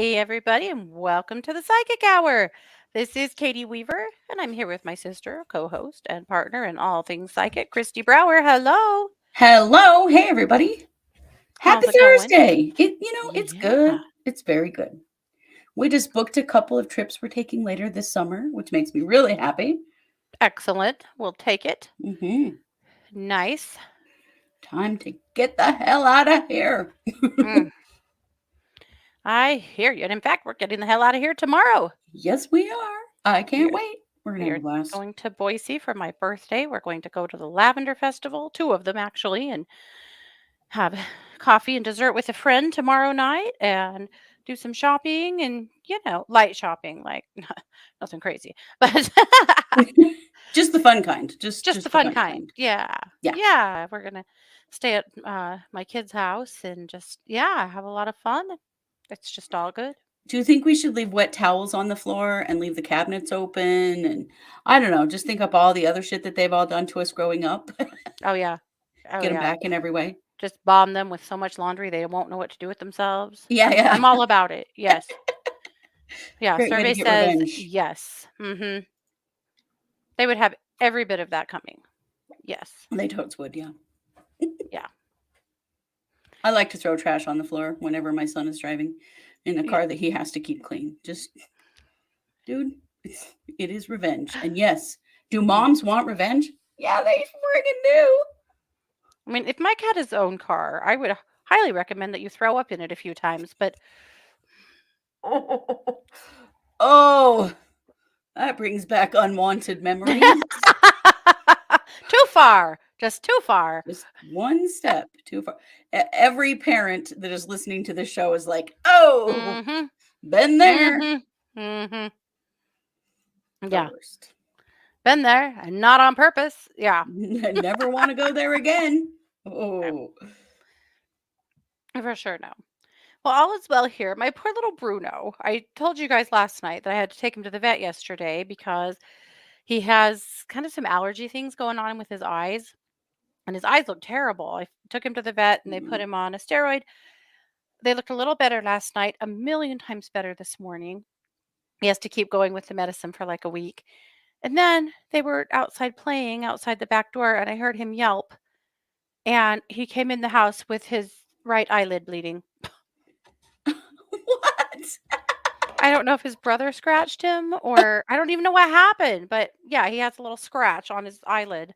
Hey, everybody, and welcome to the Psychic Hour. This is Katie Weaver, and I'm here with my sister, co host, and partner in all things psychic, Kristi Brower. Hello. Hello, hey everybody. Happy How's it going? Thursday. It's Yeah, good. It's very good. We just booked a couple of trips we're taking later this summer, which makes me really happy. excellent. We'll take it. hmm Nice. Time to get the hell out of here. Mm, I hear you. And in fact, we're getting the hell out of here tomorrow. Yes, we are. I We can't are, wait. We're going to we have are a blast. going to Boise for my birthday. We're going to go to the Lavender Festival, two of them actually, and have coffee and dessert with a friend tomorrow night and do some shopping and, light shopping, like nothing crazy, but Just the fun kind. Just just the just the fun fun kind. kind. Yeah. Yeah. Yeah. We're going to stay at my kid's house and just, yeah, have a lot of fun. It's just all good. Do you think we should leave wet towels on the floor and leave the cabinets open and I don't know, just think up all the other shit that they've all done to us growing up. Oh, yeah. Oh, Get them yeah. back in every way. Just bomb them with so much laundry they won't know what to do with themselves. Yeah, I'm yeah. all about it. Yes. Yeah. Great way to Survey get says revenge. yes. They would have every bit of that coming. Yes. They totes would, yeah. Yeah. I like to throw trash on the floor whenever my son is driving in a Yeah. car that he has to keep clean. Just, dude, it is revenge. And yes, do Mhm. moms want revenge? Yeah, they friggin' do. I mean, if Mike had his own car, I would highly recommend that you throw up in it a few times, but Oh, that brings back unwanted memories. too far. Just too far. Just one step too far. Every parent that is listening to this show is like, oh, Mhm. been there. Mhm. Mhm. The Yeah. worst. Been there and not on purpose. Yeah. Never want to go there again. I Oh. for sure no. Well, all is well here. My poor little Bruno. I told you guys last night that I had to take him to the vet yesterday because he has kind of some allergy things going on with his eyes. And his eyes look terrible. I took him to the vet and they put Mm. him on a steroid. They looked a little better last night, a million times better this morning. He has to keep going with the medicine for like a week. And then they were outside playing outside the back door, and I heard him yelp. And he came in the house with his right eyelid bleeding. What? I don't know if his brother scratched him or I don't even know what happened, but yeah, he has a little scratch on his eyelid.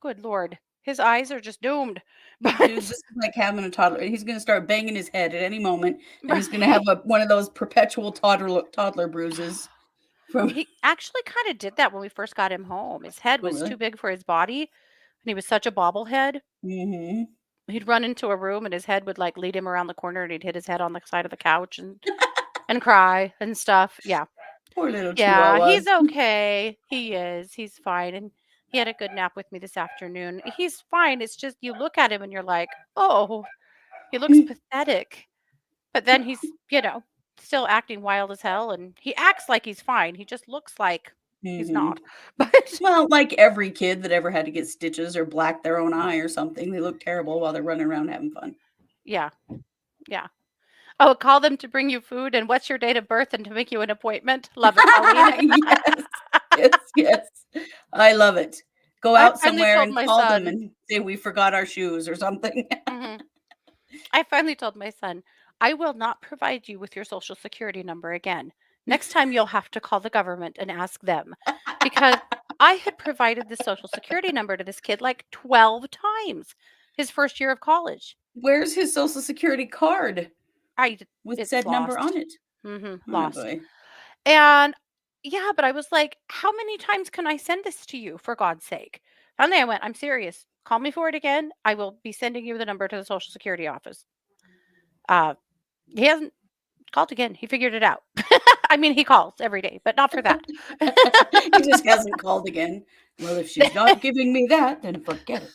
Good Lord. His eyes are just doomed. Dude, this But, is like having a toddler. He's going to start banging his head at any moment, and he's going to have one of those perpetual toddler bruises from. he actually kind of did that when we first got him home. His head Oh, was really? too big for his body, and he was such a bobblehead. Mm-hmm. He'd run into a room and his head would like lead him around the corner and he'd hit his head on the side of the couch and cry and stuff. Yeah. Poor little Yeah, Chihuahua. he's okay. He is. He's fine. And he had a good nap with me this afternoon. He's fine. It's just you look at him and you're like, oh, he looks pathetic. But then he's, still acting wild as hell. And he acts like he's fine. He just looks like he's Mm-hmm. not. But Well, like every kid that ever had to get stitches or black their own eye or something, they look terrible while they're running around having fun. yeah, yeah. Oh, call them to bring you food and what's your date of birth and to make you an appointment. Love it, Colleen. Yes, yes, yes. I love it. Go I out finally somewhere told and my call them son. and say we forgot our shoes or something. Mhm. I finally told my son, I will not provide you with your social security number again. Next time you'll have to call the government and ask them because I had provided the social security number to this kid like 12 times his first year of college. Where's his social security card with It's said number on lost. it? Oh Lost. boy. And yeah, but I was like, how many times can I send this to you for God's sake? Finally, I went, I'm serious. Call me for it again. I will be sending you the number to the social security office. Uh, he hasn't called again. He figured it out. I mean, he calls every day, but not for that. He just hasn't called again. Well, if she's not giving me that, then forget it.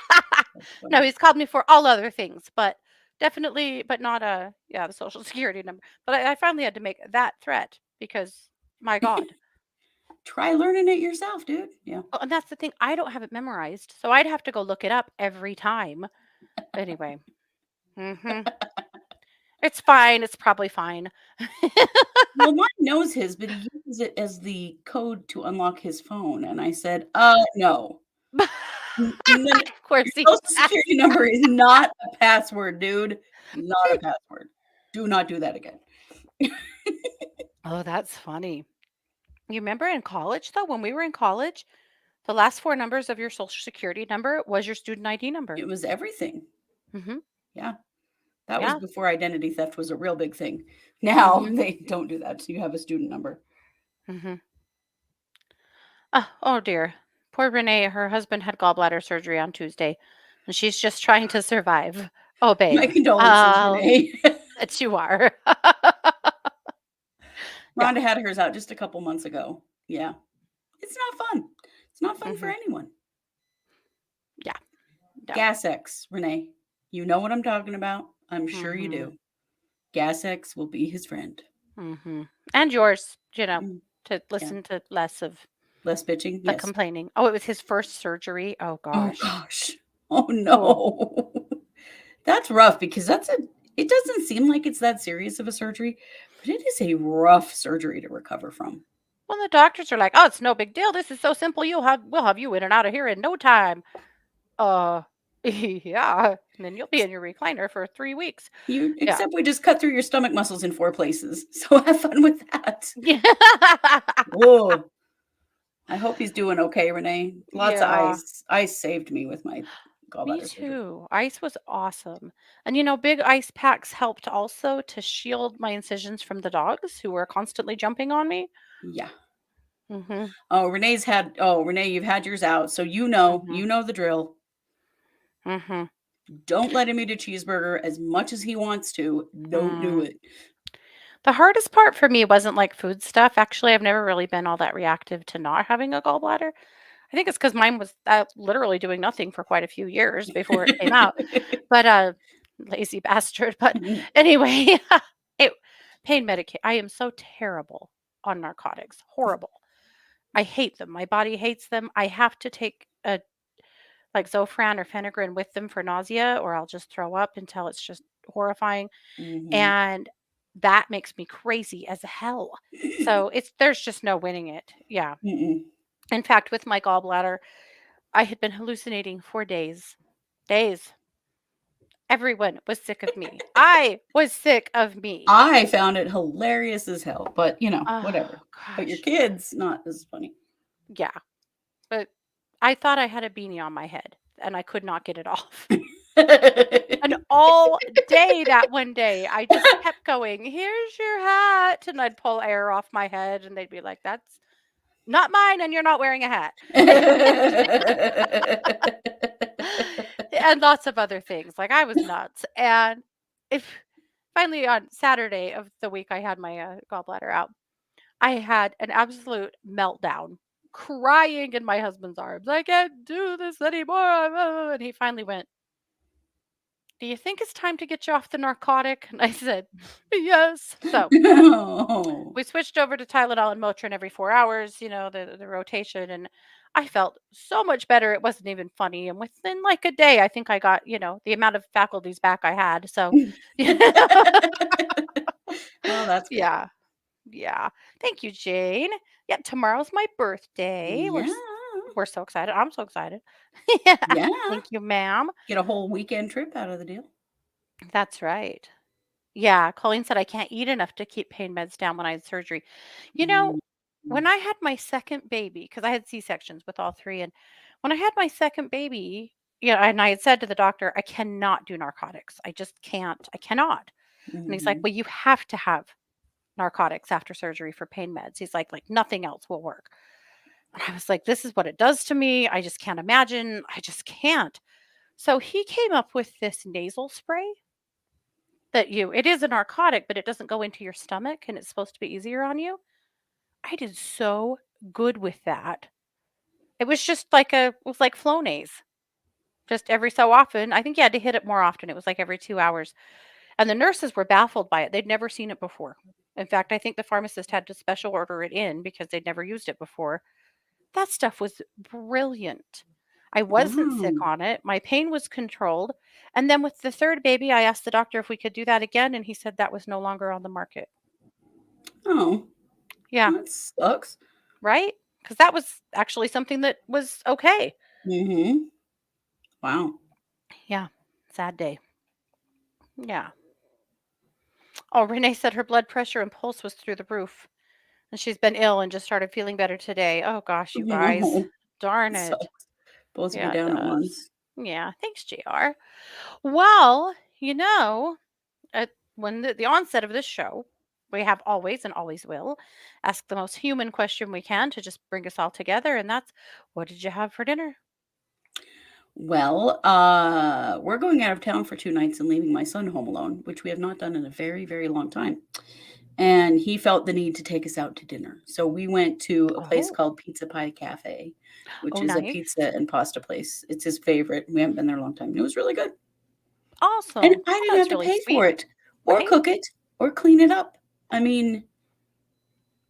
That's No, funny. he's called me for all other things, but definitely, but not the social security number. But I finally had to make that threat because my God. Try learning it yourself, dude. Yeah. Oh, and that's the thing. I don't have it memorized, so I'd have to go look it up every time. Anyway. hmm It's fine, it's probably fine. Well, mine knows his, but he uses it as the code to unlock his phone, and I said, no. N n Of course Your he Social has. security number is not a password, dude. Not a password. Do not do that again." Oh, that's funny. You remember in college, though, when we were in college, the last 4 numbers of your Social Security number was your student ID number. It was everything. Mhm. Yeah. That was Yeah. before identity theft was a real big thing. Now, Mhm. they don't do that, so you have a student number. Mhm. Oh, dear. Poor Renee, her husband had gallbladder surgery on Tuesday, and she's just trying to survive. Oh, My babe. condolences, Oh, Renee. that you are. Yeah. Rhonda had hers out just a couple months ago. Yeah. It's not fun. It's not fun for Mhm. anyone. Yeah. No. Gas X, Renee. You know what I'm talking about. I'm sure you Mhm. do. Gas X will be his friend. Mhm. And yours, Mm, to yeah. listen to less of Less bitching? the Yes. complaining. Oh, it was his first surgery? Oh Oh gosh. gosh. Oh Oh. no. That's rough because it doesn't seem like it's that serious of a surgery, but it is a rough surgery to recover from. Well, the doctors are like, "Oh, it's no big deal. This is so simple. We'll have you in and out of here in no time." Uh, yeah. And then you'll be in your recliner for 3 weeks. You Yeah. except we just cut through your stomach muscles in 4 places. So have fun with that. Yeah. Whoa. I hope he's doing okay, Renee. Lots of Yeah. ice. Ice saved me with my Me gallbladder surgery. too. Ice was awesome. And big ice packs helped also to shield my incisions from the dogs who were constantly jumping on me. Yeah. Mhm. Renee, you've had yours out. So Mhm. you know the drill. Mhm. Don't let him eat a cheeseburger as much as he wants to. Don't do Mm. it. The hardest part for me wasn't like food stuff. Actually, I've never really been all that reactive to not having a gallbladder. I think it's because mine was literally doing nothing for quite a few years before it came out. But lazy bastard. But anyway, it pain medication. I am so terrible on narcotics. Horrible. I hate them. My body hates them. I have to take a like Zofran or Phenergan with them for nausea, or I'll just throw up until it's just horrifying. Mhm. And that makes me crazy as hell. So there's just no winning it. Yeah. Mm-mm. In fact, with my gallbladder, I had been hallucinating for days. Days. Everyone was sick of me. I was sick of me. I found it hilarious as hell, but, Oh whatever. But your gosh. kids, not as funny. Yeah. But I thought I had a beanie on my head and I could not get it off. And all day that one day, I just kept going, "Here's your hat." And I'd pull air off my head and they'd be like, "That's not mine and you're not wearing a hat." And lots of other things. Like I was nuts. And if finally on Saturday of the week I had my gallbladder out, I had an absolute meltdown, crying in my husband's arms. I can't do this anymore. And he finally went, "Do you think it's time to get you off the narcotic?" And I said, "Yes." So Oh. we switched over to Tylenol and Motrin every 4 hours, the rotation. And I felt so much better. It wasn't even funny. And within like a day, I think I got, the amount of faculties back I had. So, Oh, that's good. yeah. Yeah. Thank you, Jane. Yeah, tomorrow's my birthday. Yeah. We're so excited. I'm so excited. Yeah. Yeah. Thank you, ma'am. Get a whole weekend trip out of the deal. That's right. Yeah, Colleen said I can't eat enough to keep pain meds down when I had surgery. You know, Mm. when I had my second baby, because I had C-sections with all three, and when I had my second baby, and I had said to the doctor, I cannot do narcotics. I just can't. I cannot. And he's like, Mhm. well, you have to have narcotics after surgery for pain meds. He's like nothing else will work. And I was like, this is what it does to me. I just can't imagine. I just can't. So he came up with this nasal spray it is a narcotic, but it doesn't go into your stomach and it's supposed to be easier on you. I did so good with that. It was just it was like Flonase. Just every so often. I think you had to hit it more often. It was like every 2 hours. And the nurses were baffled by it. They'd never seen it before. In fact, I think the pharmacist had to special order it in because they'd never used it before. That stuff was brilliant. I wasn't sick Wow. on it. My pain was controlled. And then with the third baby, I asked the doctor if we could do that again, and he said that was no longer on the market. Oh, Yeah, that sucks. right? Because that was actually something that was okay. Mhm. Wow. Yeah, sad day. Yeah. Oh, Renee said her blood pressure and pulse was through the roof, and she's been ill and just started feeling better today. Oh gosh, you guys. No, Darn that it. sucks. Both of you Yeah, it down at does. once. Yeah, thanks, JR. Well, at when the onset of this show, we have always and always will ask the most human question we can to just bring us all together, and that's, what did you have for dinner? Well, we're going out of town for 2 nights and leaving my son home alone, which we have not done in a very, very long time. And he felt the need to take us out to dinner. So we went to a place Oh, called Pizza Pie Cafe, which oh, is a nice. pizza and pasta place. It's his favorite. We haven't been there a long time. And it was really good. And Awesome. I Oh, didn't have that's to really pay for sweet, it or right? cook it or clean it up. I mean,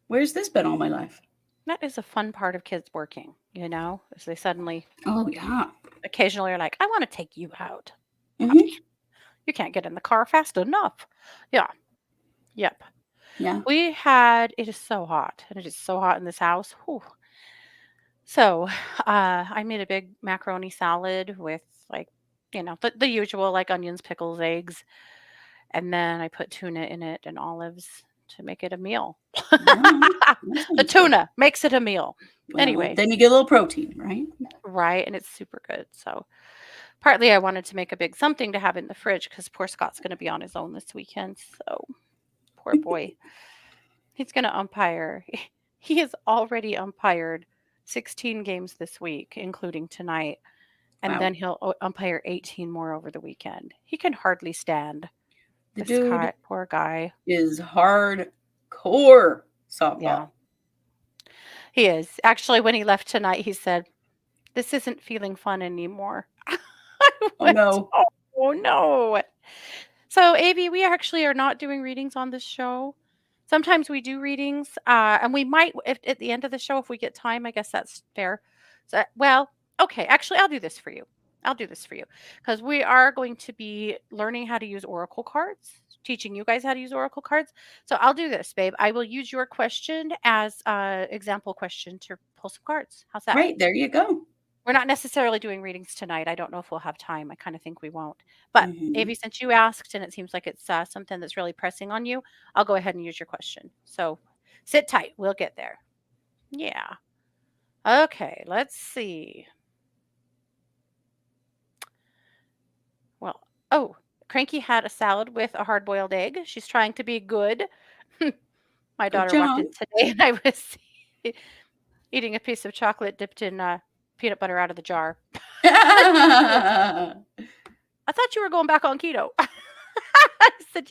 where's this been all my life? That is a fun part of kids working, as they suddenly Oh, yeah. occasionally are like, I want to take you out. Mhm. You can't get in the car fast enough. Yeah. Yep. Yeah. It is so hot, and it is so hot in this house. Whew. So, I made a big macaroni salad with, like, the usual, like onions, pickles, eggs, and then I put tuna in it and olives to make it a meal. Yeah. That The sounds good. tuna makes it a meal. Well, Anyway, then you get a little protein, right? right, and it's super good. So, partly I wanted to make a big something to have in the fridge because poor Scott's going to be on his own this weekend. So, poor boy. He's going to umpire. He has already umpired 16 games this week, including tonight. And Wow. then he'll umpire 18 more over the weekend. He can hardly stand. The This dude guy, poor guy. is hardcore Yeah, softball. he is. Actually, when he left tonight, he said, "This isn't feeling fun anymore." I Oh, went, no. "Oh, no." So, AB, we actually are not doing readings on this show. Sometimes we do readings, and we might, if at the end of the show, if we get time, I guess that's fair. So, well, okay, actually, I'll do this for you. I'll do this for you because we are going to be learning how to use Oracle cards, teaching you guys how to use Oracle cards. So I'll do this, babe. I will use your question as example question to pull some cards. How's that? Right, there you go. We're not necessarily doing readings tonight. I don't know if we'll have time. I kind of think we won't. But Mhm. Avi, since you asked and it seems like it's something that's really pressing on you, I'll go ahead and use your question. So sit tight. We'll get there. Yeah. Okay. Let's see. Well, oh, Cranky had a salad with a hard boiled egg. She's trying to be good. My Good daughter walked job. in today and I was eating a piece of chocolate dipped in peanut butter out of the jar. I thought you were going back on keto. I said,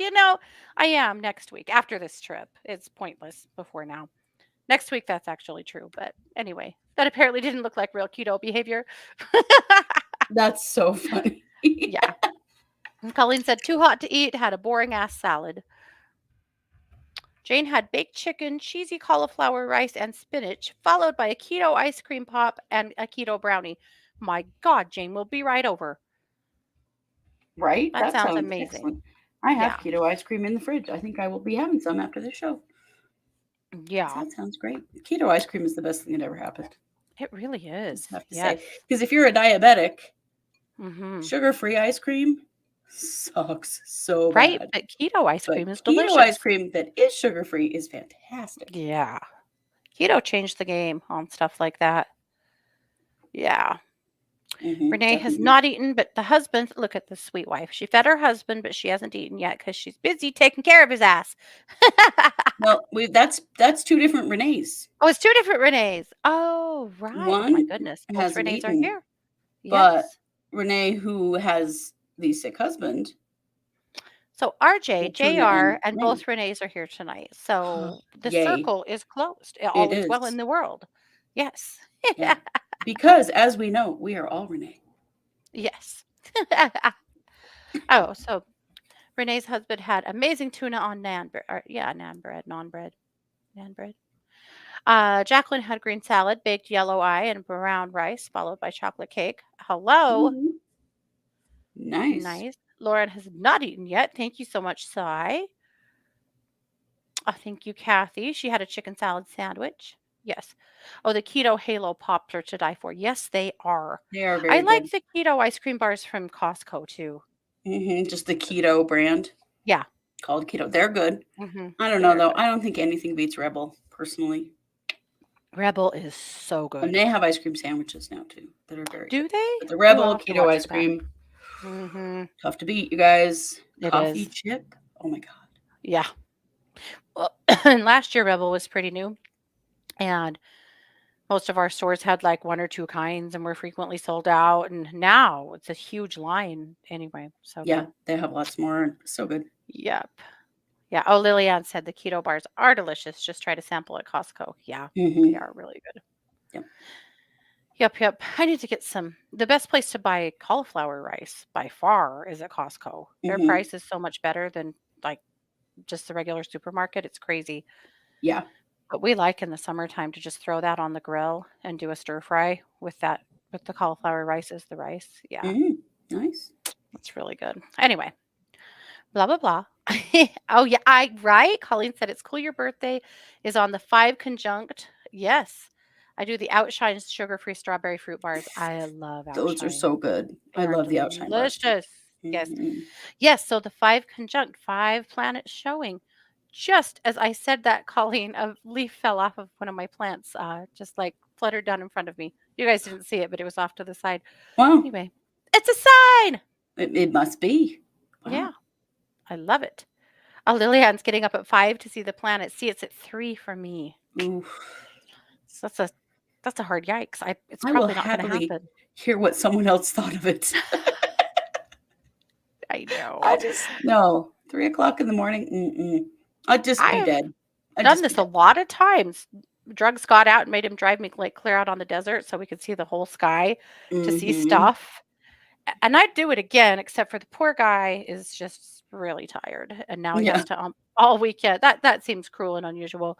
I am next week after this trip. It's pointless before now. Next week, that's actually true. But anyway, that apparently didn't look like real keto behavior. That's so funny. Yeah. And Colleen said, too hot to eat, had a boring ass salad. Jane had baked chicken, cheesy cauliflower rice, and spinach, followed by a keto ice cream pop and a keto brownie. My God, Jane, we'll be right over. Right? That That sounds sounds amazing. excellent. I have Yeah. keto ice cream in the fridge. I think I will be having some after this show. So Yeah. that sounds great. Keto ice cream is the best thing that ever happened. It really Just is. have to Yes. say. Because if you're a diabetic, Hmm. sugar-free ice cream sucks so Right. bad. But keto ice But cream is keto ice delicious. cream that is sugar-free is fantastic. Yeah. Keto changed the game on stuff like that. Yeah. Mhm, Renee has definitely. not eaten, but the husband, look at this sweet wife. She fed her husband, but she hasn't eaten yet because she's busy taking care of his ass. Well, that's 2 different Renees. Oh, it's two different Renees. Oh, right. Oh, my One goodness. Both hasn't Renees are eaten, here. but Yes. Renee, who has the sick husband, So RJ, will tune in JR, and Renee. both Renees are here tonight. So the Yay. circle is closed. It All is well in is. the world. Yes. Yeah. Because as we know, we are all Renee. Yes. Oh, so Renee's husband had amazing tuna on naan bread. Yeah, naan bread, naan bread, naan bread. Jacqueline had green salad, baked yellow eye, and brown rice, followed by chocolate cake. Hello. Mhm. Nice. Nice. Lauren has not eaten yet. Thank you so much, Cy. Oh, thank you, Kathy. She had a chicken salad sandwich. Yes. Oh, the keto halo pops are to die for. Yes, they are. They are I very like good. the keto ice cream bars from Costco too. Just the keto brand Yeah. called keto. They're good. I don't They know are though. good. I don't think anything beats Rebel personally. Rebel is so And good. they have ice cream sandwiches now too that are very good. Do they? But the Ooh, I'll Rebel have to keto watch ice for that. cream, Mm-hmm. tough to beat, you guys. It Coffee is. chip. Oh my god. Yeah. Well, and last year Rebel was pretty new, and most of our stores had like one or two kinds and were frequently sold out. And now it's a huge line anyway. So Yeah, good. they have lots more and so good. Yep. Yeah. Oh, Lillian said the keto bars are delicious. Just try to sample at Costco. Yeah, they Mm-hmm. are really good. Yep. Yep, yep. I need to get some. The best place to buy cauliflower rice by far is at Costco. Their Mm-hmm. price is so much better than like just the regular supermarket. It's crazy. Yeah. But we like in the summertime to just throw that on the grill and do a stir fry with that with the cauliflower rice as the rice. Yeah, Mm-hmm. Nice. it's really good. Anyway, blah blah blah. Oh yeah, I right. Colleen said it's cool. Your birthday is on the 5 conjunct. Yes, I do the Outshine sugar-free strawberry fruit bars. I love Those are Outshine. so good. They I are love the Outshine bars too. delicious. Yes. Mm-hmm. Yes, so the 5 conjunct, 5 planets showing. Just as I said that, Colleen, a leaf fell off of one of my plants, just like fluttered down in front of me. You guys didn't see it, but it was off to the side. Wow. Anyway, it's a sign. It must be. Wow. Yeah, I love it. Oh, Lillian's getting up at 5 to see the planet. See, it's at 3 for me. Oof. So that's a hard yikes. It's I will probably not going to happily happen. hear what someone else thought of it. I I know. just no. 3 o'clock in the morning. Mm-mm. I'd just I be have dead. I'd done just be this a dead. lot of times. Drugs got out and made him drive me like clear out on the desert so we could see the whole sky to see Mm-hmm. stuff. And I'd do it again, except for the poor guy is just really tired, and now he Yeah. has to all weekend. That seems cruel and unusual,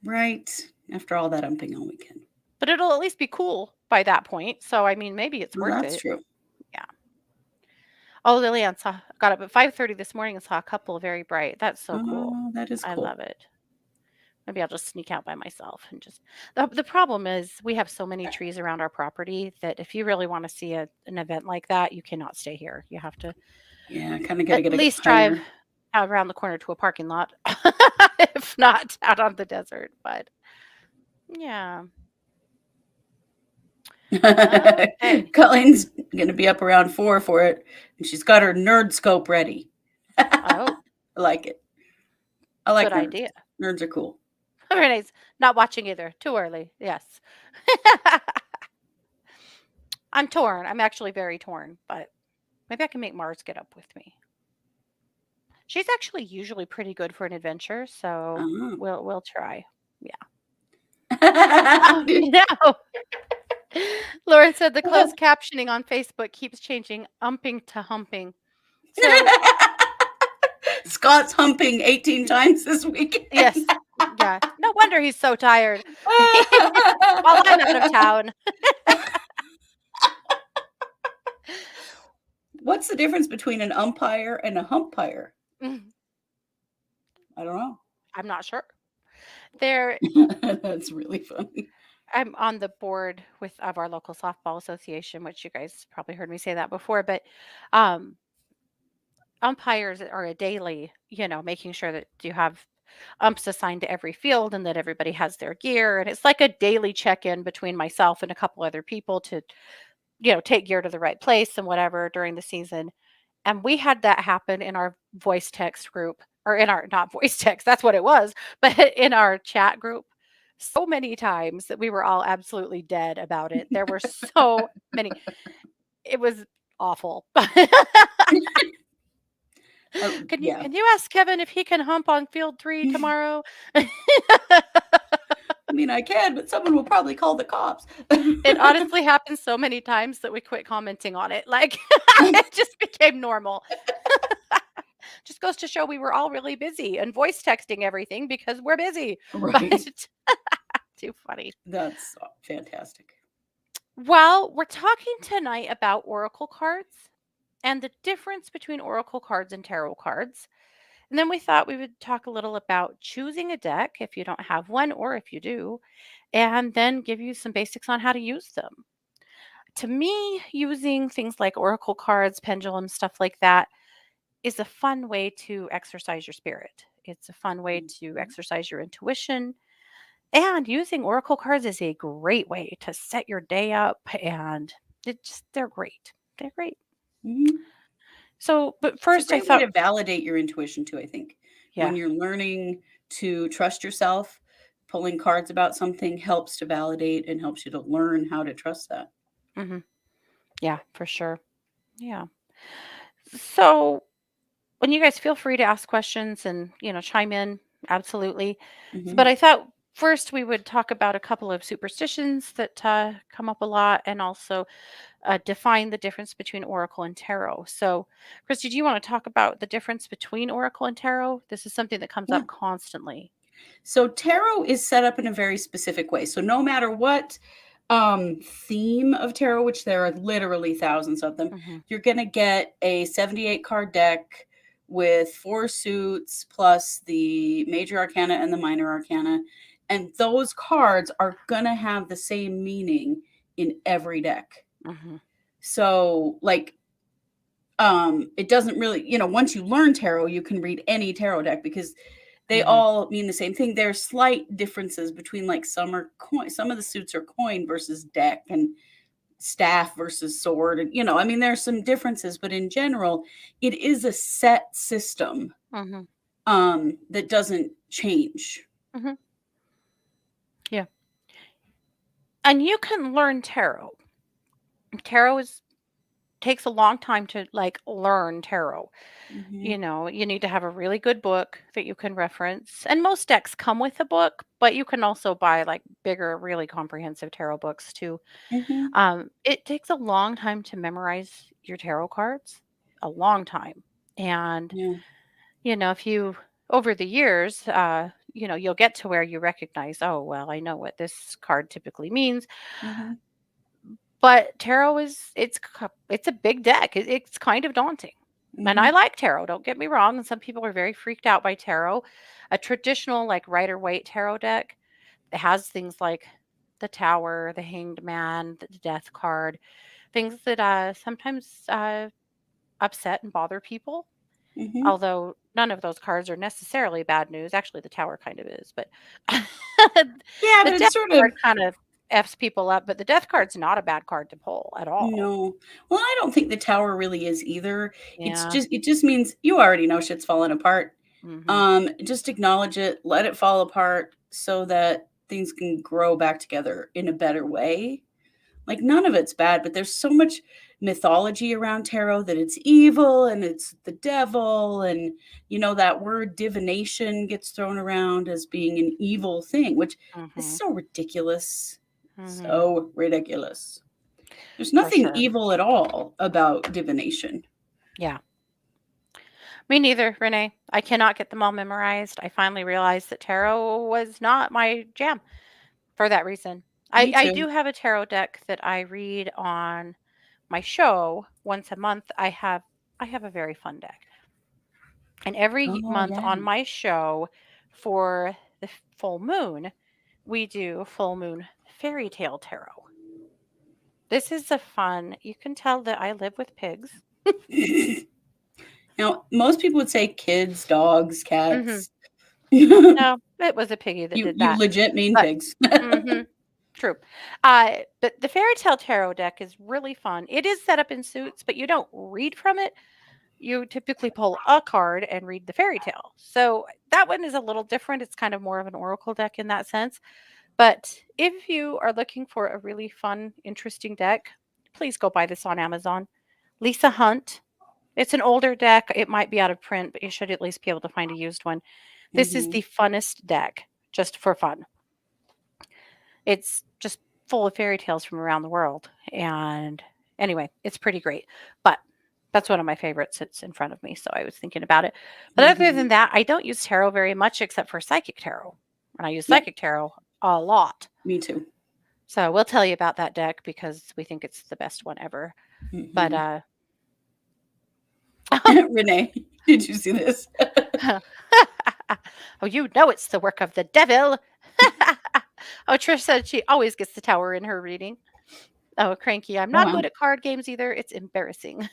Right. After all that umping all weekend. but it'll at least be cool by that point. So I mean, maybe it's Well, worth that's it. true. Yeah. Oh, Lillian got up at 5:30 this morning and saw a couple very bright. That's so cool. Oh, that is I cool. love it. Maybe I'll just sneak out by myself and just the problem is we have so many trees around our property that if you really want to see an event like that, you cannot stay here. You have to Yeah, kind of got to at get least drive higher. out around the corner to a parking lot, if not out on the desert. But yeah. Okay. Colleen's gonna be up around 4 for it, and she's got her nerd scope ready. I Oh, like it. I like good nerds. idea. Nerds are cool. Very nice. Not watching either. Too early. Yes. I'm torn. I'm actually very torn, but maybe I can make Mars get up with me. She's actually usually pretty good for an adventure, so Oh. we'll try. Yeah. Oh, no. Lauren said the closed captioning on Facebook keeps changing umping to humping. So, Scott's humping 18 times this weekend. yes. Yeah. No wonder he's so tired. While I'm out of town. What's the difference between an umpire and a humpire? Mm, I don't know. I'm not sure. There That's really funny. I'm on the board with of our local softball association, which you guys probably heard me say that before, but um umpires are a daily, making sure that you have umps assigned to every field and that everybody has their gear. And it's like a daily check in between myself and a couple other people to, take gear to the right place and whatever during the season. And we had that happen in our voice text group or in our not voice text, that's what it was, but in our chat group so many times that we were all absolutely dead about it. There were so many. It was awful. Can you Yeah. can you ask Kevin if he can hump on field 3 tomorrow? I mean, I can, but someone will probably call the cops. It honestly happened so many times that we quit commenting on it. Like, it just became normal. Just goes to show we were all really busy and voice texting everything because we're busy. Right. But Too funny. That's fantastic. Well, we're talking tonight about oracle cards and the difference between oracle cards and tarot cards. And then we thought we would talk a little about choosing a deck if you don't have one or if you do, and then give you some basics on how to use them. To me, using things like oracle cards, pendulums, stuff like that is a fun way to exercise your spirit. It's a fun way to Mhm. exercise your intuition. And using oracle cards is a great way to set your day up and they're great. They're great. Mhm. So, but It's a first I great way thought, to validate your intuition too, I think. When yeah. you're learning to trust yourself, pulling cards about something helps to validate and helps you to learn how to trust that. Hmm. Yeah, for sure. Yeah. So, when you guys feel free to ask questions and, chime in, absolutely. But Mhm. I thought first we would talk about a couple of superstitions that come up a lot and also define the difference between oracle and tarot. So, Christy, do you want to talk about the difference between oracle and tarot? This is something that comes Yeah. up constantly. So tarot is set up in a very specific way. So no matter what theme of tarot, which there are literally thousands of them, Hmm. you're going to get a 78 card deck with four suits plus the major arcana and the minor arcana. And those cards are going to have the same meaning in every deck. Hmm. So like it doesn't really, once you learn tarot, you can read any tarot deck because they Hmm. all mean the same thing. There's slight differences between like some are coin, some of the suits are coin versus deck and staff versus sword. And I mean, there's some differences, but in general, it is a set system Hmm. that doesn't change. Hmm. Yeah. And you can learn tarot. Tarot is takes a long time to like learn tarot. Hmm. You need to have a really good book that you can reference. And most decks come with a book, but you can also buy like bigger, really comprehensive tarot books too. Hmm. It takes a long time to memorize your tarot cards, a long time. And, Yeah. if you, over the years, you'll get to where you recognize, oh, well, I know what this card typically means. Hmm. But tarot it's a big deck. It's kind of daunting. And I Hmm. like tarot, don't get me wrong, and some people are very freaked out by tarot. A traditional like Rider-Waite tarot deck, it has things like the Tower, the Hanged Man, the Death card, things that sometimes upset and bother people. Hmm. Although none of those cards are necessarily bad news. Actually, the Tower kind of is, but Yeah, the but it's Death sort card of kind of f's people up. But the Death card's not a bad card to pull at all. no. Well, I don't think the tower really is either. Yeah. It just means you already know shit's falling apart. Hmm. Just acknowledge it, let it fall apart so that things can grow back together in a better way. Like none of it's bad, but there's so much mythology around tarot that it's evil and it's the devil and that word divination gets thrown around as being an evil thing, which is Hmm. so ridiculous. Hmm. So ridiculous. There's For nothing sure. evil at all about divination. Yeah. Me neither, Renee. I cannot get them all memorized. I finally realized that tarot was not my jam for that reason. I, Me I too. do have a tarot deck that I read on my show once a month. I have a very fun deck. And every Oh, month yeah. on my show for the full moon, we do full moon fairy tale tarot. This is a fun. You can tell that I live with pigs. Now, most people would say kids, dogs, Mhm. cats. you No, it was a piggy that did you that. legit mean But pigs. mhm. True. But the fairy tale tarot deck is really fun. It is set up in suits, but you don't read from it. You typically pull a card and read the fairy tale. So that one is a little different. It's kind of more of an oracle deck in that sense. But if you are looking for a really fun, interesting deck, please go buy this on Amazon. Lisa Hunt. It's an older deck. It might be out of print, but you should at least be able to find a used one. This is Mhm. the funnest deck just for fun. It's just full of fairy tales from around the world. And anyway, it's pretty great. But that's one of my favorites. It's in front of me. So I was thinking about it. But other Mhm. than that, I don't use tarot very much except for psychic tarot. And I use Yep. psychic tarot a lot. Me too. So we'll tell you about that deck because we think it's the best one ever. But Mhm. oh, Renee, did you see this? oh, you know it's the work of the devil. Oh, Trish said she always gets the tower in her reading. Oh, cranky. I'm Oh, not wow. good at card games either. It's embarrassing.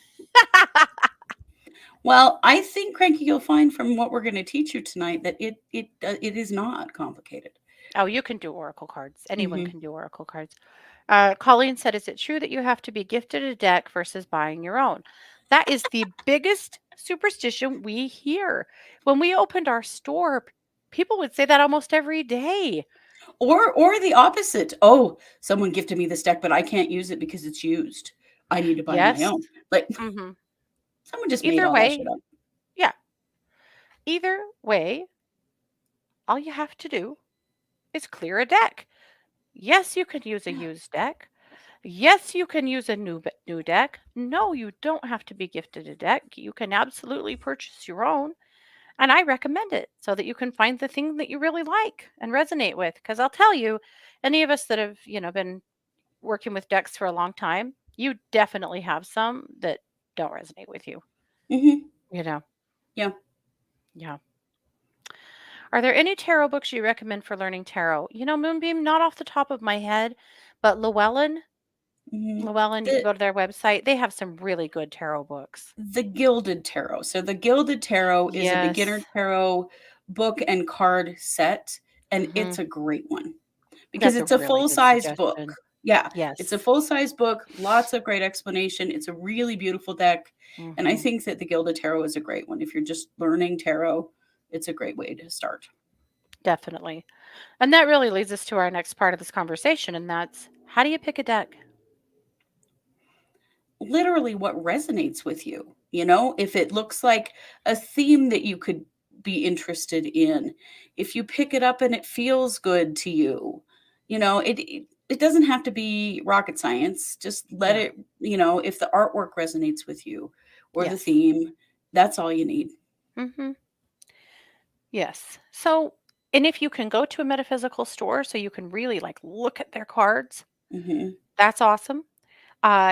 Well, I think, Cranky, you'll find from what we're gonna teach you tonight that it is not complicated. Oh, you can do oracle cards. Anyone Mhm. can do oracle cards. Colleen said, "Is it true that you have to be gifted a deck versus buying your own?" That is the biggest superstition we hear. When we opened our store, people would say that almost every day. Or the opposite. "Oh, someone gifted me this deck, but I can't use it because it's used. I need to buy my Yes. own." Like, Hmm. someone just made Either all that shit way, up. yeah. Either way, all you have to do is clear a deck. Yes, you can use a Yeah. used deck. Yes, you can use a new deck. No, you don't have to be gifted a deck. You can absolutely purchase your own, and I recommend it so that you can find the thing that you really like and resonate with. Because I'll tell you, any of us that have been working with decks for a long time, you definitely have some that don't resonate with you. Mhm. You know, Yeah. yeah. Are there any tarot books you recommend for learning tarot? Moonbeam, not off the top of my head, but Mhm. Llewellyn, you can The go to their website. They have some really good tarot books. the Gilded Tarot. So the Gilded Tarot is a beginner Yes. tarot book and card set, and it's Mhm. a great one because That's a it's a really good full-sized book. suggestion. Yeah, it's a Yes. full-sized book, lots of great explanation. It's a really beautiful deck, and I Mhm. think that the Gilded Tarot is a great one. If you're just learning tarot, it's a great way to start. Definitely. And that really leads us to our next part of this conversation, and that's how do you pick a deck? Literally what resonates with you, if it looks like a theme that you could be interested in, if you pick it up and it feels good to you, it doesn't have to be rocket science. Just let Yeah. it, if the artwork resonates with you or the Yes. theme, that's all you need. Mhm. Yes. So, and if you can go to a metaphysical store so you can really like look at their cards, Hmm. that's awesome.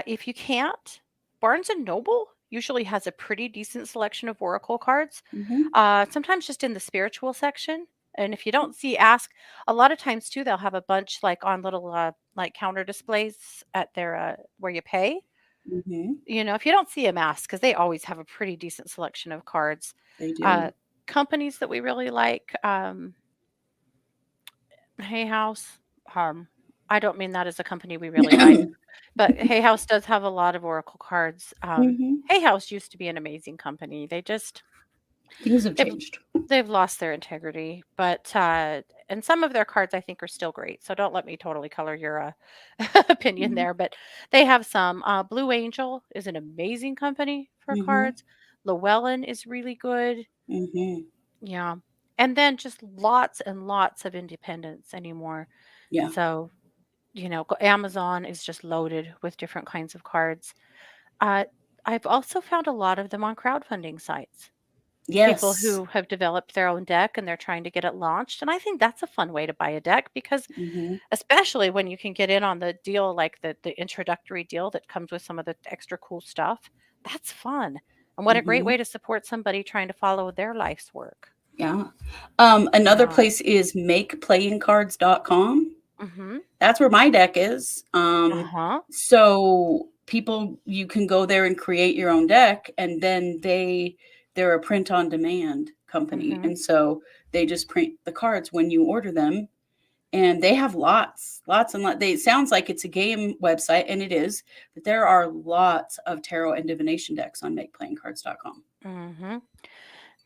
If you can't, Barnes and Noble usually has a pretty decent selection of oracle cards. Hmm. Sometimes just in the spiritual section. And if you don't see, ask. A lot of times too, they'll have a bunch like on little like counter displays at their where you pay. Hmm. If you don't see them, ask because they always have a pretty decent selection of cards. They Uh, do. Companies that we really like. Hay House. I don't mean that as a company we really like, but Hay House does have a lot of oracle cards. Hmm. Hay House used to be an amazing company. Things have They've changed. they've lost their integrity, but and some of their cards I think are still great. So don't let me totally color your opinion Hmm. there, but they have some. Blue Angel is an amazing company for Hmm. cards. Llewellyn is really good. Hmm. Yeah, and then just lots and lots of independents anymore. Yeah. So Amazon is just loaded with different kinds of cards. Uh, I've also found a lot of them on crowdfunding sites. People Yes. who have developed their own deck and they're trying to get it launched. And I think that's a fun way to buy a deck because, Hmm. especially when you can get in on the deal, like the introductory deal that comes with some of the extra cool stuff, that's fun. And what a great Hmm. way to support somebody trying to follow their life's work. Yeah. Another Yeah. place is makeplayingcards.com. Mm-hmm. That's where my deck is. Uh-huh. So people, you can go there and create your own deck, and then they're a print on demand company. Mm-hmm. And so they just print the cards when you order them. And they have lots and lots. It sounds like it's a game website, and it is, but there are lots of tarot and divination decks on makeplayingcards.com. Mm-hmm.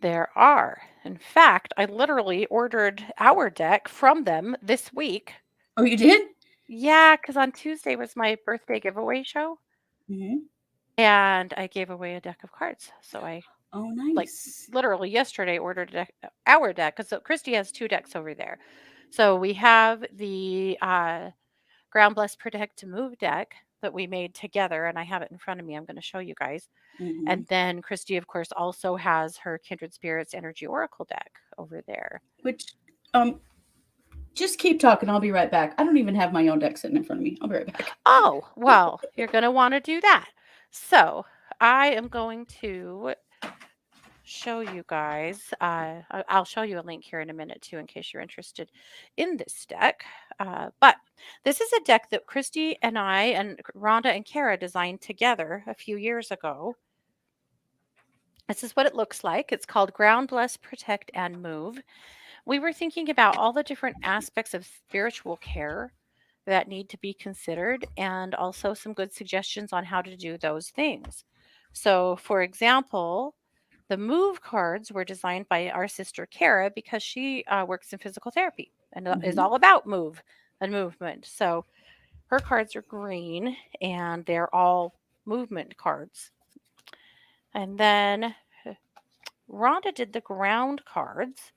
There are. In fact, I literally ordered our deck from them this week. Oh, you did? Yeah, because on Tuesday was my birthday giveaway show, Hmm. and I gave away a deck of cards. So I, Oh, like, nice. literally yesterday ordered our deck because Christy has two decks over there. So we have the Ground Bless Protect to Move deck that we made together, and I have it in front of me. I'm going to show you guys. Hmm. And then Christy, of course, also has her Kindred Spirits Energy Oracle deck over there. Which, um, Just keep talking. I'll be right back. I don't even have my own deck sitting in front of me. I'll be right back. Oh, well, you're going to want to do that. So I am going to show you guys. I'll show you a link here in a minute too, in case you're interested in this deck. But this is a deck that Kristi and I and Rhonda and Kara designed together a few years ago. This is what it looks like. It's called Ground, Bless, Protect, and Move. We were thinking about all the different aspects of spiritual care that need to be considered and also some good suggestions on how to do those things. So, for example, the move cards were designed by our sister Kara because she works in physical therapy and is Hmm. all about move and movement. So, her cards are green and they're all movement cards. And then Rhonda did the ground cards.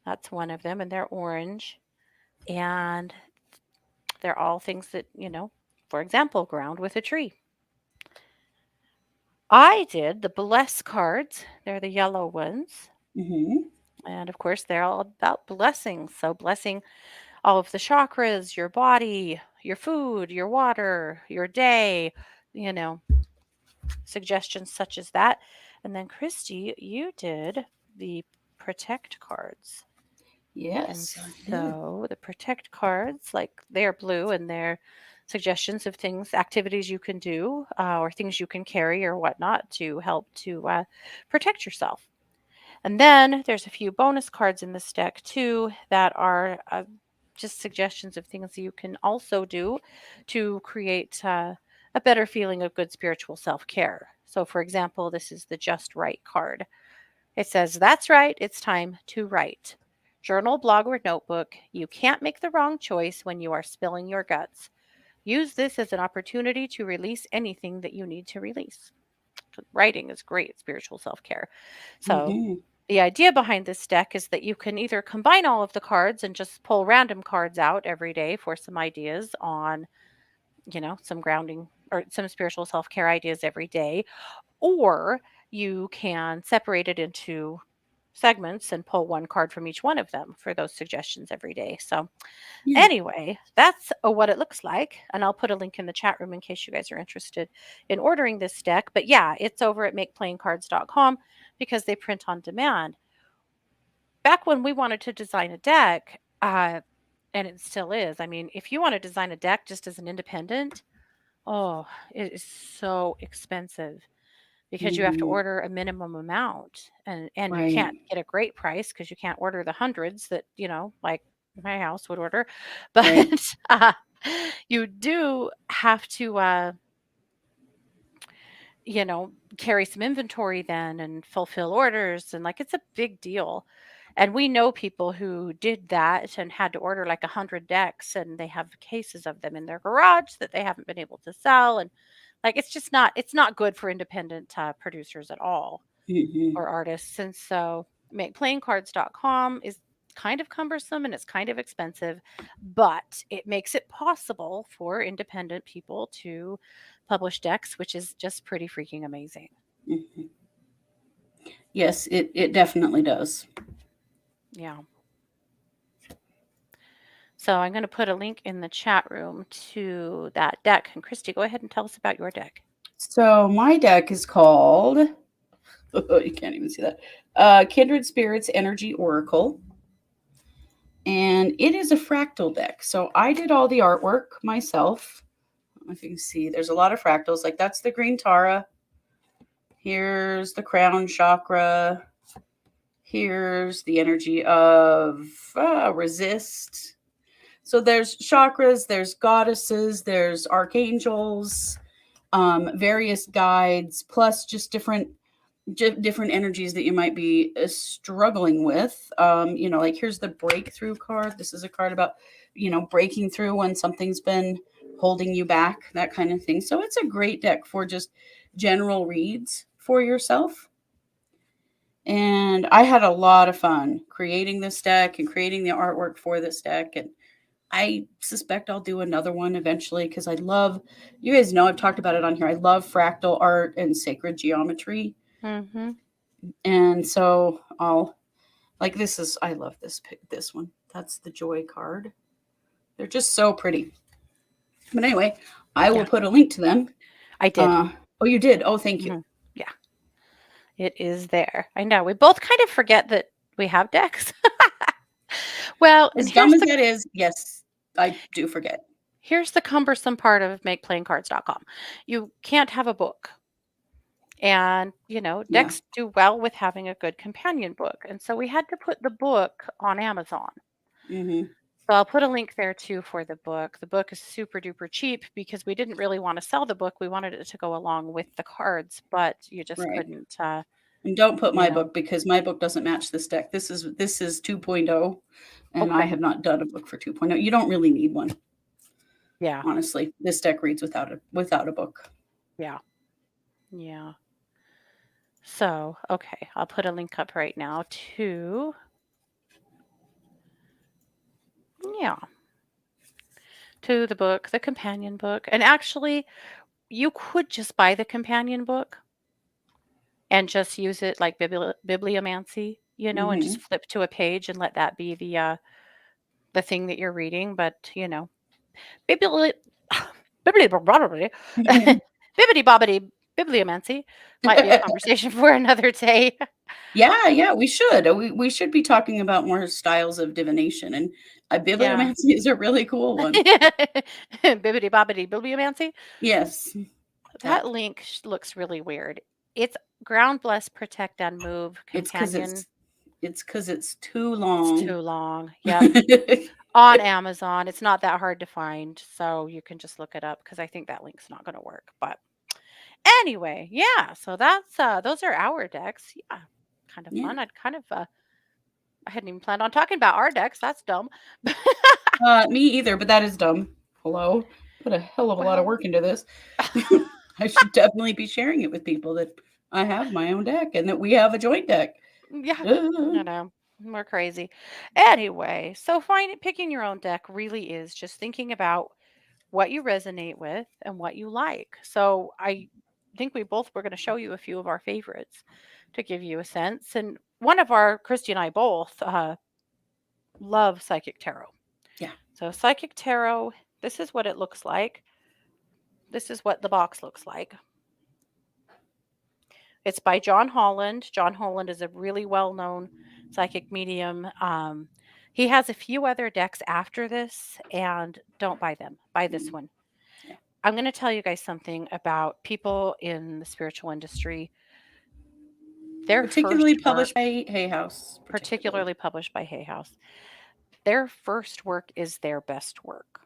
That's one of them, and they're orange. And they're all things that, for example, ground with a tree. I did the bless cards. They're the yellow ones. Hmm. And of course, they're all about blessings. So, blessing all of the chakras, your body, your food, your water, your day, you know, suggestions such as that. And then, Kristi, you did the protect cards. And Yes, I did. so the protect cards, like they're blue and they're suggestions of things, activities you can do or things you can carry or whatnot to help to protect yourself. And then there's a few bonus cards in this deck too that are just suggestions of things that you can also do to create a better feeling of good spiritual self care. So, for example, this is the Just Right card. It says, "That's right, it's time to write. Journal, blog, or notebook. You can't make the wrong choice when you are spilling your guts. Use this as an opportunity to release anything that you need to release." Writing is great spiritual self care. So, Hmm. the idea behind this deck is that you can either combine all of the cards and just pull random cards out every day for some ideas on, some grounding or some spiritual self care ideas every day, or you can separate it into segments and pull one card from each one of them for those suggestions every day. So, Yeah. anyway, that's what it looks like. And I'll put a link in the chat room in case you guys are interested in ordering this deck. But yeah, it's over at makeplayingcards.com because they print on demand. Back when we wanted to design a deck, and it still is, I mean, if you want to design a deck just as an independent, oh, it is so expensive because you have to Hmm. order a minimum amount and you Right. can't get a great price because you can't order the hundreds that, like my house would order. But Right. uh, you do have to carry some inventory then and fulfill orders and like it's a big deal. And we know people who did that and had to order like 100 decks and they have cases of them in their garage that they haven't been able to sell and like it's not good for independent producers at all Hmm. or artists. And so makeplayingcards.com is kind of cumbersome and it's kind of expensive, but it makes it possible for independent people to publish decks, which is just pretty freaking amazing. Hmm. Yes, it definitely does. Yeah. So I'm going to put a link in the chat room to that deck. And Kristi, go ahead and tell us about your deck. So my deck is called, you can't even see that, Kindred Spirits Energy Oracle. And it is a fractal deck. So I did all the artwork myself. I don't know if you can see, there's a lot of fractals. Like that's the green Tara. Here's the crown chakra. Here's the energy of resist. So there's chakras, there's goddesses, there's archangels, various guides, plus just different energies that you might be struggling with. Like here's the breakthrough card. This is a card about, breaking through when something's been holding you back, that kind of thing. So it's a great deck for just general reads for yourself. And I had a lot of fun creating this deck and creating the artwork for this deck. And I suspect I'll do another one eventually because you guys know I've talked about it on here. I love fractal art and sacred geometry. Mm-hmm. And so I love this one. That's the joy card. They're just so pretty. But anyway, I will Yeah, put a link to them. I did. Uh, oh, you did? Oh, thank you. Mhm. Yeah, it is there. I know. We both kind of forget that we have decks. Well, and As dumb as that is, yes, I do forget. here's the cumbersome part of makeplayingcards.com. You can't have a book. And, Yeah. decks do well with having a good companion book. And so we had to put the book on Amazon. Hmm. So I'll put a link there too for the book. The book is super duper cheap because we didn't really want to sell the book. We wanted it to go along with the cards, but you just Right. couldn't, And don't put you my know. book because my book doesn't match this deck. This is 2.0, and I Okay. have not done a book for 2.0. You don't really need one, Yeah. honestly. This deck reads without a book. Yeah. Yeah. So, okay. I'll put a link up right now yeah, to the book, the companion book. And actually, you could just buy the companion book and just use it like bibliomancy, and just Hmm. flip to a page and let that be the thing that you're reading. But bibli- bibbidi bibbidi bobbidi bibliomancy might be a conversation for another day. Yeah, yeah, we should. We should be talking about more styles of divination, and Yeah. bibliomancy is a really cool one. Bibbidi bobbidi bibliomancy. Yes, That that link looks really weird. It's ground, bless, protect, and move it's because companion. it's too It's long. too long. Yep. On Amazon. It's not that hard to find, so you can just look it up because I think that link's not going to work. But anyway, yeah. So that's those are our decks. Yeah, kind of Yeah. fun. I hadn't even planned on talking about our decks. That's dumb. Me either, but that is dumb. Hello? Put a hell of a lot of Well, work into this. I should definitely be sharing it with people that I have my own deck and that we have a joint deck. yeah, Duh. I know. We're crazy. Anyway, so picking your own deck really is just thinking about what you resonate with and what you like. So I think we both were going to show you a few of our favorites to give you a sense. And one of our, Christy and I both, love psychic tarot. Yeah. So psychic tarot, this is what it looks like. This is what the box looks like. It's by John Holland. John Holland is a really well known psychic medium. He has a few other decks after this, and don't buy them. Buy this Mm, one. yeah. I'm going to tell you guys something about people in the spiritual industry. Their Particularly first published work, by Hay House, particularly. particularly published by Hay House, their first work is their best work.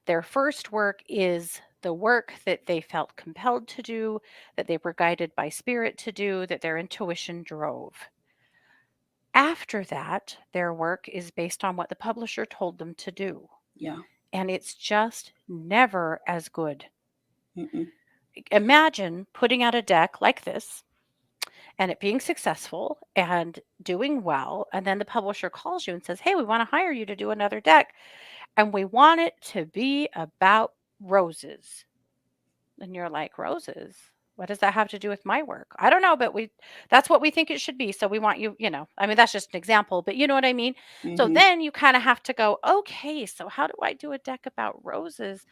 Their first work is the work that they felt compelled to do, that they were guided by spirit to do, that their intuition drove. After that, their work is based on what the publisher told them to do. Yeah. And it's just never as good. Mm-mm. Imagine putting out a deck like this and it being successful and doing well. And then the publisher calls you and says, "Hey, we want to hire you to do another deck. And we want it to be about roses." And you're like, "Roses? What does that have to do with my work?" I don't know, but that's what we think it should be. So we want you, I mean, that's just an example, but you know what I mean? So Mm-hmm. then you kind of have to go, okay, so how do I do a deck about roses?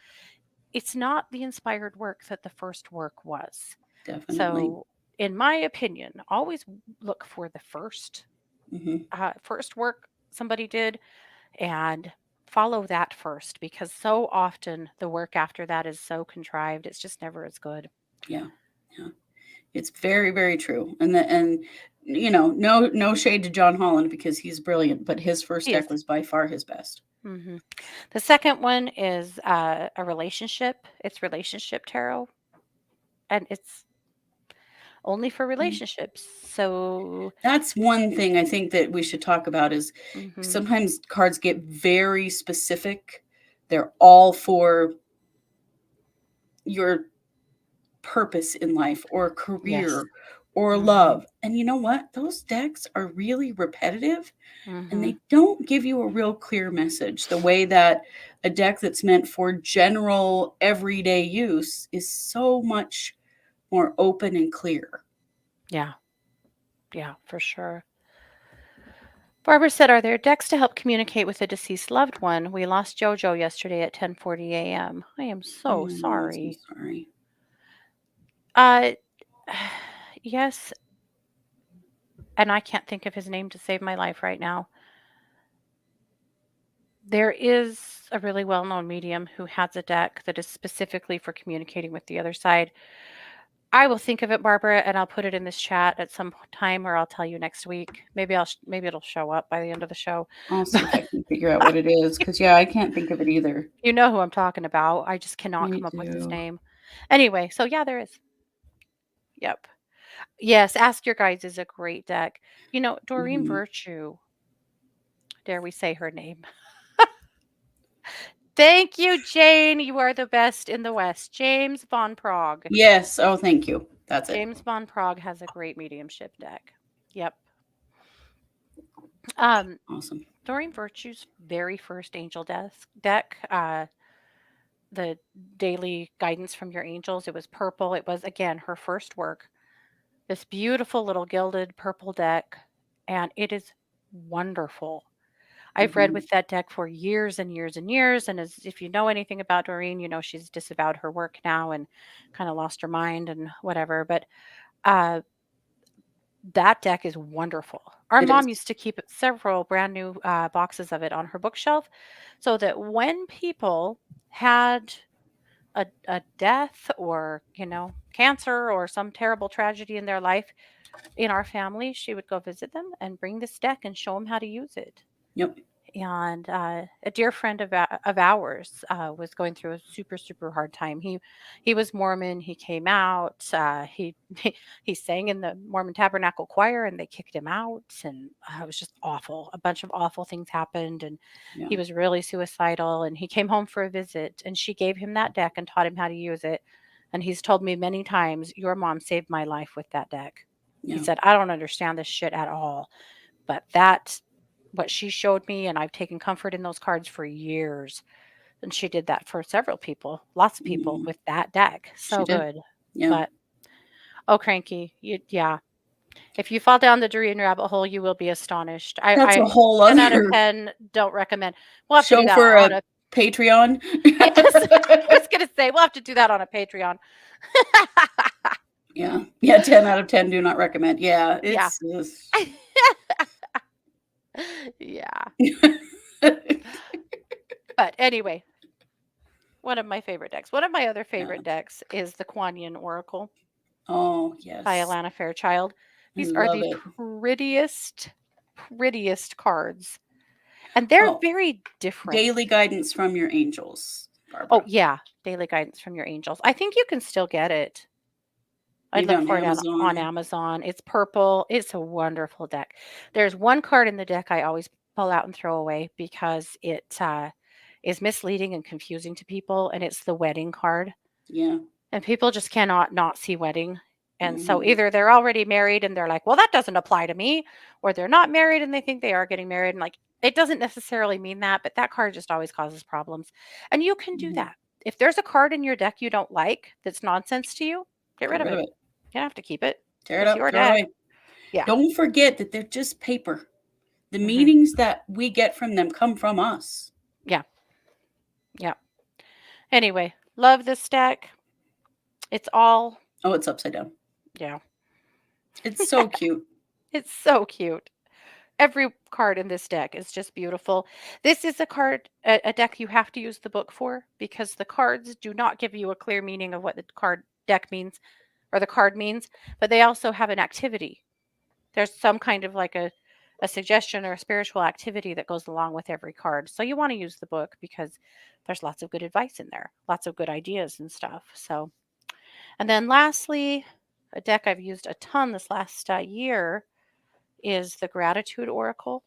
It's not the inspired work that the first work was. Definitely. So, in my opinion, always look for the Mm-hmm. first work somebody did and follow that first because so often the work after that is so contrived, it's just never as good. Yeah. Yeah. It's very, very true. And no shade to John Holland because he's brilliant, but his first He is. deck was by far his best. The second one is a relationship. It's relationship tarot, and it's only for Mm. relationships. So, That's one thing I think that we should talk about is mhm, sometimes cards get very specific. They're all for your purpose in life or yes. career or Hmm. love. And you know what? Those decks are really repetitive and Hmm. they don't give you a real clear message the way that a deck that's meant for general everyday use is so much more open and clear. Yeah. Yeah, for sure. Barbara said, "Are there decks to help communicate with a deceased loved one? We lost JoJo yesterday at 10:40 a.m. I am so Oh, I'm so sorry." sorry. Uh, yes, and I can't think of his name to save my life right now. There is a really well-known medium who has a deck that is specifically for communicating with the other side. I will think of it, Barbara, and I'll put it in this chat at some time, or I'll tell you next week. Maybe maybe it'll show up by the end of the show. I'll see if I can figure out what it is, because yeah, I can't think of it either. You know who I'm talking about. I just cannot I come up with his do. name. Anyway, so yeah, there is. Yep. Yes, Ask Your Guides is a great deck. Doreen Mhm. Virtue, dare we say her name? Thank you, Jane. You are the best in the West. James Von Prague. Yes. Oh, thank you. That's it. James Von Prague has a great mediumship deck. Yep. Um, Awesome. Doreen Virtue's very first deck, the daily guidance from your angels, it was purple. It was, again, her first work. This beautiful little gilded purple deck, and it is wonderful. I've read Mhm. with that deck for years and years and years, and as if you know anything about Doreen, you know she's disavowed her work now and kind of lost her mind and whatever. But uh, that deck is wonderful. Our It is. mom used to keep several brand new boxes of it on her bookshelf, so that when people had a death or cancer or some terrible tragedy in their life in our family, she would go visit them and bring this deck and show them how to use it. Yep. And a dear friend of ours was going through a super super hard time. He was Mormon. He came out. He sang in the Mormon Tabernacle Choir, and they kicked him out. And it was just awful. A bunch of awful things happened, and Yeah. he was really suicidal. And he came home for a visit, and she gave him that deck and taught him how to use it. And he's told me many times, "Your mom saved my life with that deck." He Yeah. said, "I don't understand this shit at all, but that's what she showed me, and I've taken comfort in those cards for years." And she did that for several people, lots of people Mhm. with that deck. She So did. good. Yeah. But oh, Cranky, yeah. If you fall down the Doreen rabbit hole, you will be astonished. That's a I whole 10 out of other 10 don't recommend. We'll have to do show that for on a a Patreon. yes. I was gonna say we'll have to do that on a Patreon. Yeah. Yeah, 10 out of 10 do not recommend. Yeah, Yeah. it's Yeah. But anyway, one of my favorite decks. One of my other Yeah. favorite decks is the Kuan Yin Oracle Oh, by yes. Alana Fairchild. I These are love the it. prettiest cards, and they're Oh, very different. daily guidance from your angels, Oh, Barbara. yeah, Daily Guidance from Your Angels. I think you can still get it. I'd Maybe look on for it on Amazon. Amazon. It's purple. It's a wonderful deck. There's one card in the deck I always pull out and throw away because it is misleading and confusing to people, and it's the wedding card. Yeah. And people just cannot not see wedding. And so Mhm. either they're already married and they're like, "Well, that doesn't apply to me," or they're not married and they think they are getting married, and like it doesn't necessarily mean that, but that card just always causes problems. And you can do Mhm. that. If there's a card in your deck you don't like that's nonsense to you, get rid Get of rid of it. it. You don't have to keep it. Tear it It's up, your throw it deck. away. Yeah. Don't forget that they're just paper. The Mhm. meanings that we get from them come from us. Yeah. Yeah. Anyway, love this deck. It's all Oh, it's upside down. yeah. It's so cute. It's so cute. Every card in this deck is just beautiful. This is a deck you have to use the book for because the cards do not give you a clear meaning of what the card deck means or the card means, but they also have an activity. There's some kind of like a suggestion or a spiritual activity that goes along with every card. So you want to use the book because there's lots of good advice in there, lots of good ideas and stuff. So, and then lastly, a deck I've used a ton this last year is the Gratitude Oracle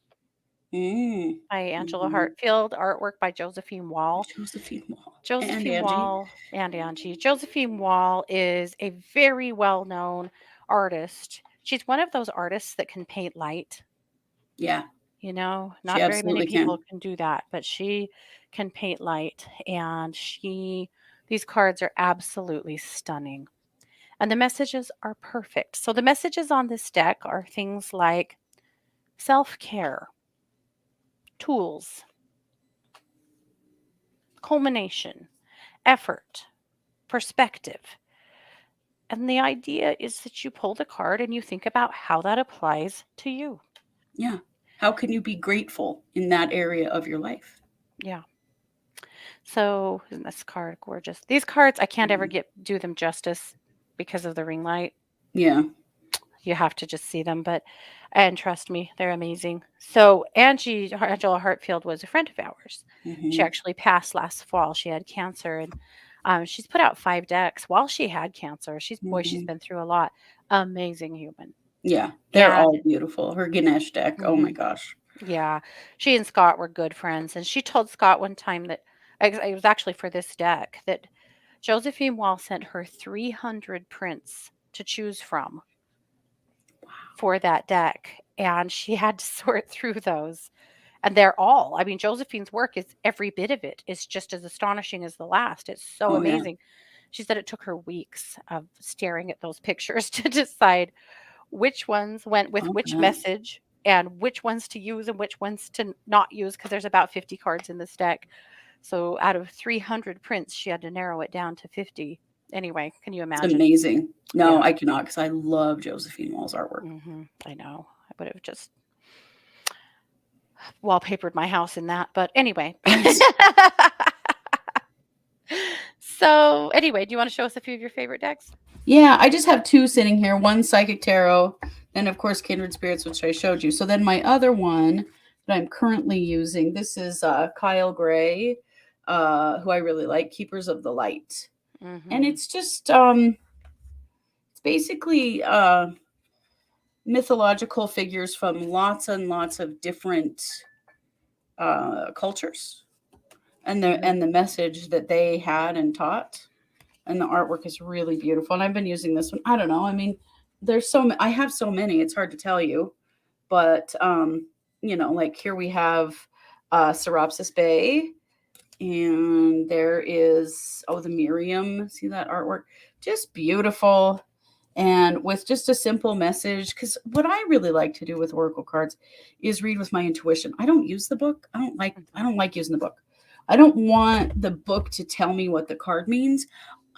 Mm. by Angela Mhm. Hartfield, artwork by Josephine Wall. Josephine Wall and Josephine Angie. Wall and Angie. Josephine Wall is a very well known artist. She's one of those artists that can paint light. Yeah, she Not very many absolutely people can. can do that, but she can paint light. And these cards are absolutely stunning. And the messages are perfect. So the messages on this deck are things like self care. tools, culmination, effort, perspective. And the idea is that you pull the card and you think about how that applies to you. Yeah. How can you be grateful in that area of your life? Yeah. So, isn't this card gorgeous? These cards, I can't ever Mhm. do them justice because of the ring light. Yeah. You have to just see them, but and trust me, they're amazing. So, Angela Hartfield was a friend of ours. She Hmm. actually passed last fall. She had cancer, and she's put out 5 decks while she had cancer. She's Hmm. been through a lot. Amazing human. Yeah. They're And all beautiful. Her Ganesh deck. Oh my mhm, gosh. yeah, she and Scott were good friends, and she told Scott one time that it was actually for this deck that Josephine Wall sent her 300 prints to choose from for that deck, and she had to sort through those. And they're all, I mean, Josephine's work is every bit of it is just as astonishing as the last. It's so Oh yeah. amazing. She said it took her weeks of staring at those pictures to decide which ones went with Oh, which yeah. message and which ones to use and which ones to not use because there's about 50 cards in this deck. So out of 300 prints, she had to narrow it down to 50. Anyway, can you It's imagine? amazing. No, Yeah. I cannot because I love Josephine Wall's artwork. I know. I would have just wallpapered my house in that. But anyway. Right? So, anyway, do you want to show us a few of your favorite decks? Yeah, I just have two sitting here. One Psychic Tarot, and of course Kindred Spirits, which I showed you. So then my other one that I'm currently using, this is Kyle Gray, who I really like, Keepers of the Light. And Mhm. it's just it's basically mythological figures from lots and lots of different cultures, and Mhm. the message that they had and taught, and the artwork is really beautiful. And I've been using this one. I don't know. I mean, I have so many. It's hard to tell you, but like here we have Seropsis Bay, and there is the Miriam. See that artwork? Just beautiful. And with just a simple message, because what I really like to do with oracle cards is read with my intuition. I don't use the book. I Mhm. don't like using the book. I don't want the book to tell me what the card means.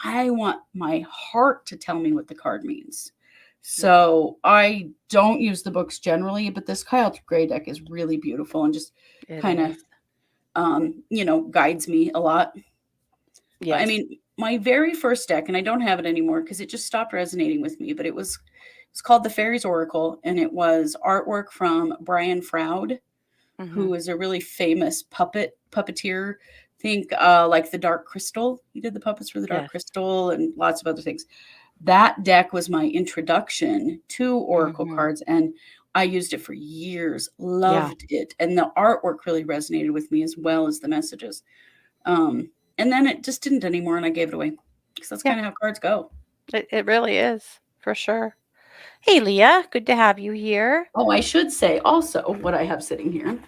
I want my heart to tell me what the card means. Yeah, So I don't use the books generally, but this Kyle Gray deck is really beautiful and just it kind of is. guides me a lot. But I Yes. mean, my very first deck, and I don't have it anymore because it just stopped resonating with me, but it's called the Fairies Oracle, and it was artwork from Brian Froud, Mhm. who is a really famous puppeteer. Think like the Dark Crystal. He did the puppets for the Dark Yes. Crystal and lots of other things. That deck was my introduction to oracle Mhm. cards, and I used it for years. Yeah. Loved it, and the artwork really resonated with me as well as the messages. Um, and then it just didn't anymore, and I gave it away because that's Yeah. kind of how cards go. It really is for sure. Hey, Leah, good to have you here. Oh, I should say also what I have sitting here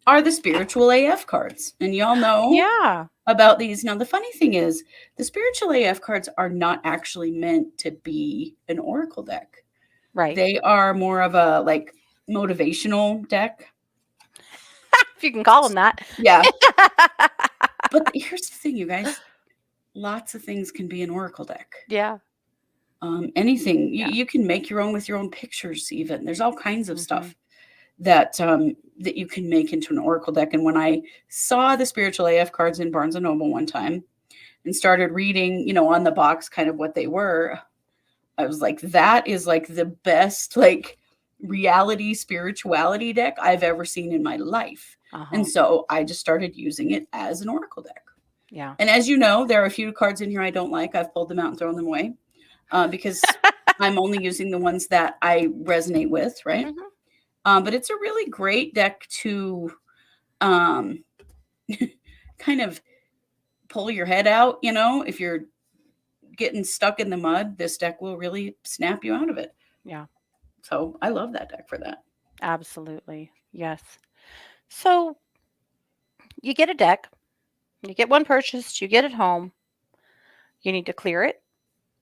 are the spiritual AF cards, and y'all know Yeah. about these. Now, the funny thing is, the spiritual AF cards are not actually meant to be an oracle deck. Right. They are more of a like motivational deck. If you can call them that. Yeah, but here's the thing, you guys. Lots of things can be an oracle deck. Yeah. Anything Yeah. you can make your own with your own pictures. Even there's all kinds of Mhm. stuff that you can make into an oracle deck. And when I saw the spiritual AF cards in Barnes and Noble one time and started reading, on the box kind of what they were, I was like, that is like the best like reality spirituality deck I've ever seen in my life. And Uh-huh. so I just started using it as an oracle deck. Yeah. And as you know, there are a few cards in here I don't like. I've pulled them out and thrown them away because I'm only using the ones that I resonate with, right? Mhm. But it's a really great deck to um, kind of pull your head out. If you're getting stuck in the mud, this deck will really snap you out of it. Yeah. So I love that deck for that. Absolutely. Yes. So, you get a deck, you get one purchased, you get it home, you need to clear it,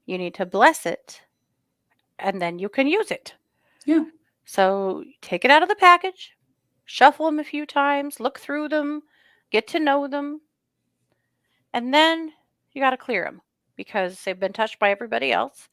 you need to bless it, and then you can use it. Yeah. So, take it out of the package, shuffle them a few times, look through them, get to know them, and then you got to clear them because they've been touched by everybody else.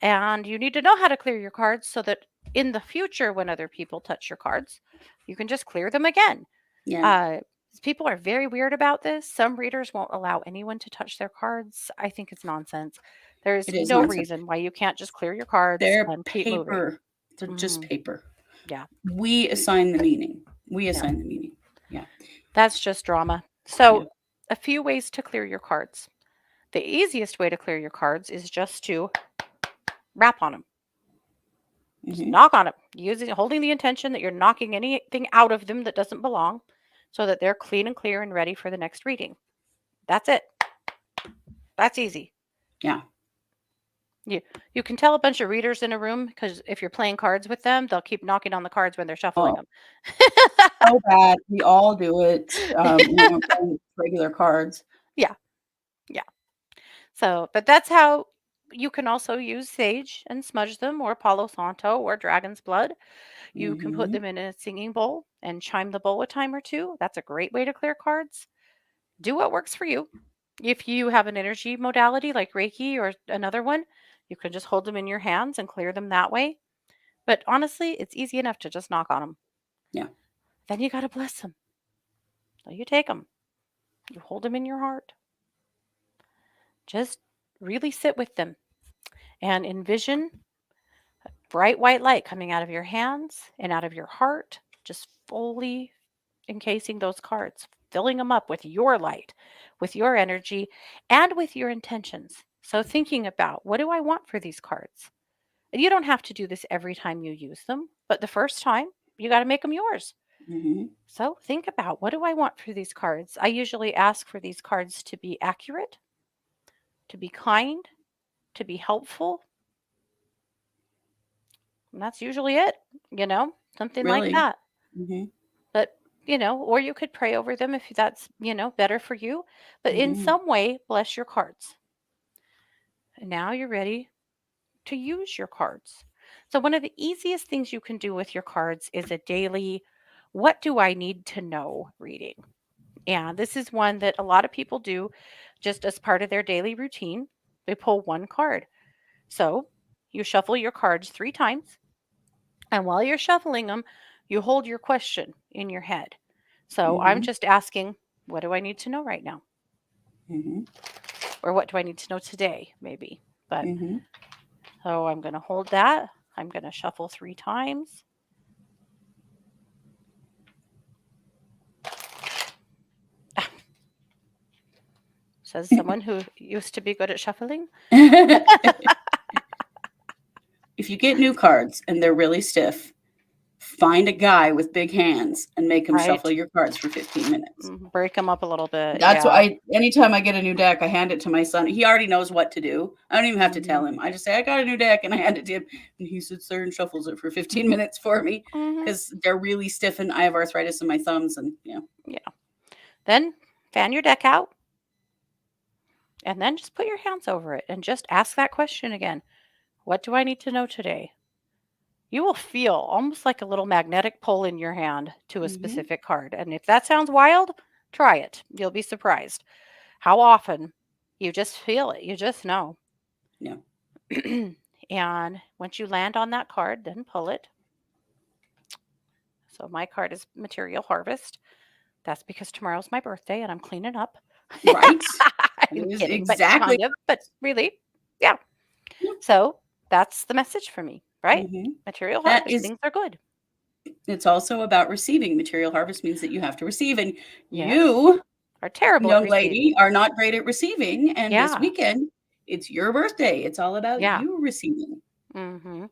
And you need to know how to clear your cards so that in the future, when other people touch your cards, you can just clear them again. Yeah, Uh, People are very weird about this. Some readers won't allow anyone to touch their cards. I think it's nonsense. There's it is no nonsense. reason why you can't just clear your cards They're and keep moving. paper. They're just Hmm. paper. Yeah, We assign the meaning. We yeah, assign the meaning. Yeah, that's just drama. yeah. So, a few ways to clear your cards. The easiest way to clear your cards is just to rap on them. Just Mhm. knock on them, using holding the intention that you're knocking anything out of them that doesn't belong, so that they're clean and clear and ready for the next reading. That's it. That's easy. Yeah. You you can tell a bunch of readers in a room because if you're playing cards with them, they'll keep knocking on the cards when they're shuffling Oh, them. so bad. We all do it, when we're playing regular cards. Yeah, yeah. So, but that's how you can also use sage and smudge them, or Palo Santo, or dragon's blood. You can put Mhm, them in a singing bowl and chime the bowl a time or two. That's a great way to clear cards. Do what works for you. If you have an energy modality like Reiki or another one, you can just hold them in your hands and clear them that way. But honestly, it's easy enough to just knock on them. yeah. Then you got to bless them. So you take them, you hold them in your heart. Just really sit with them and envision bright white light coming out of your hands and out of your heart, just fully encasing those cards, filling them up with your light, with your energy, and with your intentions. So, thinking about what do I want for these cards? And you don't have to do this every time you use them, but the first time, you got to make them yours. Mhm, So, think about what do I want for these cards? I usually ask for these cards to be accurate, to be kind, to be helpful. And that's usually it, something like really. that. Mhm, But, or you could pray over them if that's, better for you. But in mhm, some way, bless your cards. And now you're ready to use your cards. So, one of the easiest things you can do with your cards is a daily, what do I need to know reading? And this is one that a lot of people do just as part of their daily routine. They pull one card. So, you shuffle your cards 3 times. And while you're shuffling them, you hold your question in your head. So I'm mhm, just asking, what do I need to know right now? mhm, Or what do I need to know today, maybe? But mhm. so I'm going to hold that. I'm going to shuffle 3 times. Says someone who used to be good at shuffling. If you get new cards and they're really stiff, find a guy with big hands and make him Right. shuffle your cards for 15 minutes. Break them up a little bit. That's what Yeah. I anytime I get a new deck, I hand it to my son. He already knows what to do. I don't even have to Hmm. tell him. I just say, "I got a new deck," and I hand it to him, and he sits there and shuffles it for 15 minutes for me Hmm. because 'cause they're really stiff and I have arthritis in my thumbs and, Yeah. Then fan your deck out and then just put your hands over it and just ask that question again. What do I need to know today? You will feel almost like a little magnetic pull in your hand to a Mhm. specific card. And if that sounds wild, try it. You'll be surprised how often you just feel it. You just know. Yeah. And once you land on that card, then pull it. So my card is Material Harvest. That's because tomorrow's my birthday and I'm cleaning up. Right? I'm It is kidding, but exactly. kind of, but really, yeah. Yeah. So that's the message for me, right? Mhm. Material That harvest, is things are good. it's also about receiving. Material harvest means that you have to receive, and Yes. you, Are terrible at young lady, receiving. are not great at receiving, and this Yeah. weekend, it's your birthday. It's all about Yeah. you receiving. Mhm.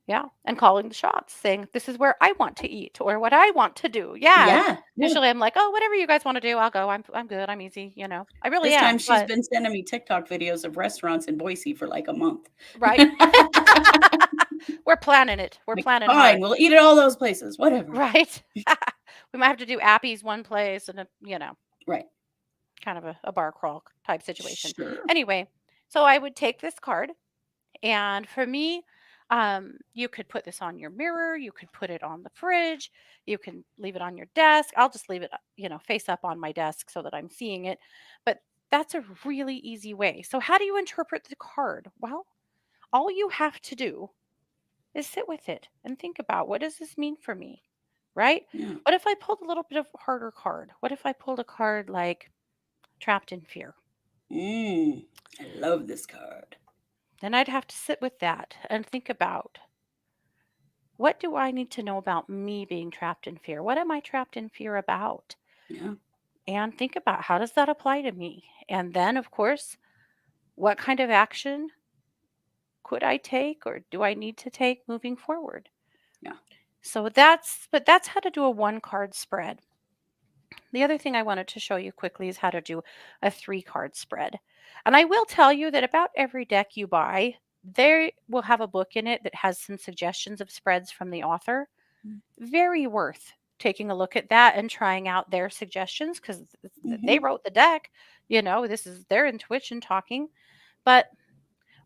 Yeah, and calling the shots, saying, "This is where I want to eat or what I want to do." Yeah, and Yeah, yeah. usually I'm like, "Oh, whatever you guys wanna do, I'll go. I'm good. I'm easy." I really This time am, she's but been sending me TikTok videos of restaurants in Boise for like a month. right. We're planning it. We're Like, planning "Fine, hard. we'll eat at all those places, whatever." Right? We might have to do Appy's one place and Right. kind of a bar crawl type situation. Sure. Anyway, so I would take this card, and for me, You could put this on your mirror, you could put it on the fridge, you can leave it on your desk. I'll just leave it, face up on my desk so that I'm seeing it. But that's a really easy way. So, how do you interpret the card? Well, all you have to do is sit with it and think about, what does this mean for me? Right? Yeah. What if I pulled a little bit of harder card? What if I pulled a card like trapped in fear? Mm, I love this card. Then I'd have to sit with that and think about, what do I need to know about me being trapped in fear? What am I trapped in fear about? Yeah. And think about, how does that apply to me? And then, of course, what kind of action could I take or do I need to take moving forward? Yeah. But that's how to do a one card spread. The other thing I wanted to show you quickly is how to do a three-card spread. And I will tell you that about every deck you buy, they will have a book in it that has some suggestions of spreads from the author. Very worth taking a look at that and trying out their suggestions, because they Mm-hmm. wrote the deck. This is their intuition talking. But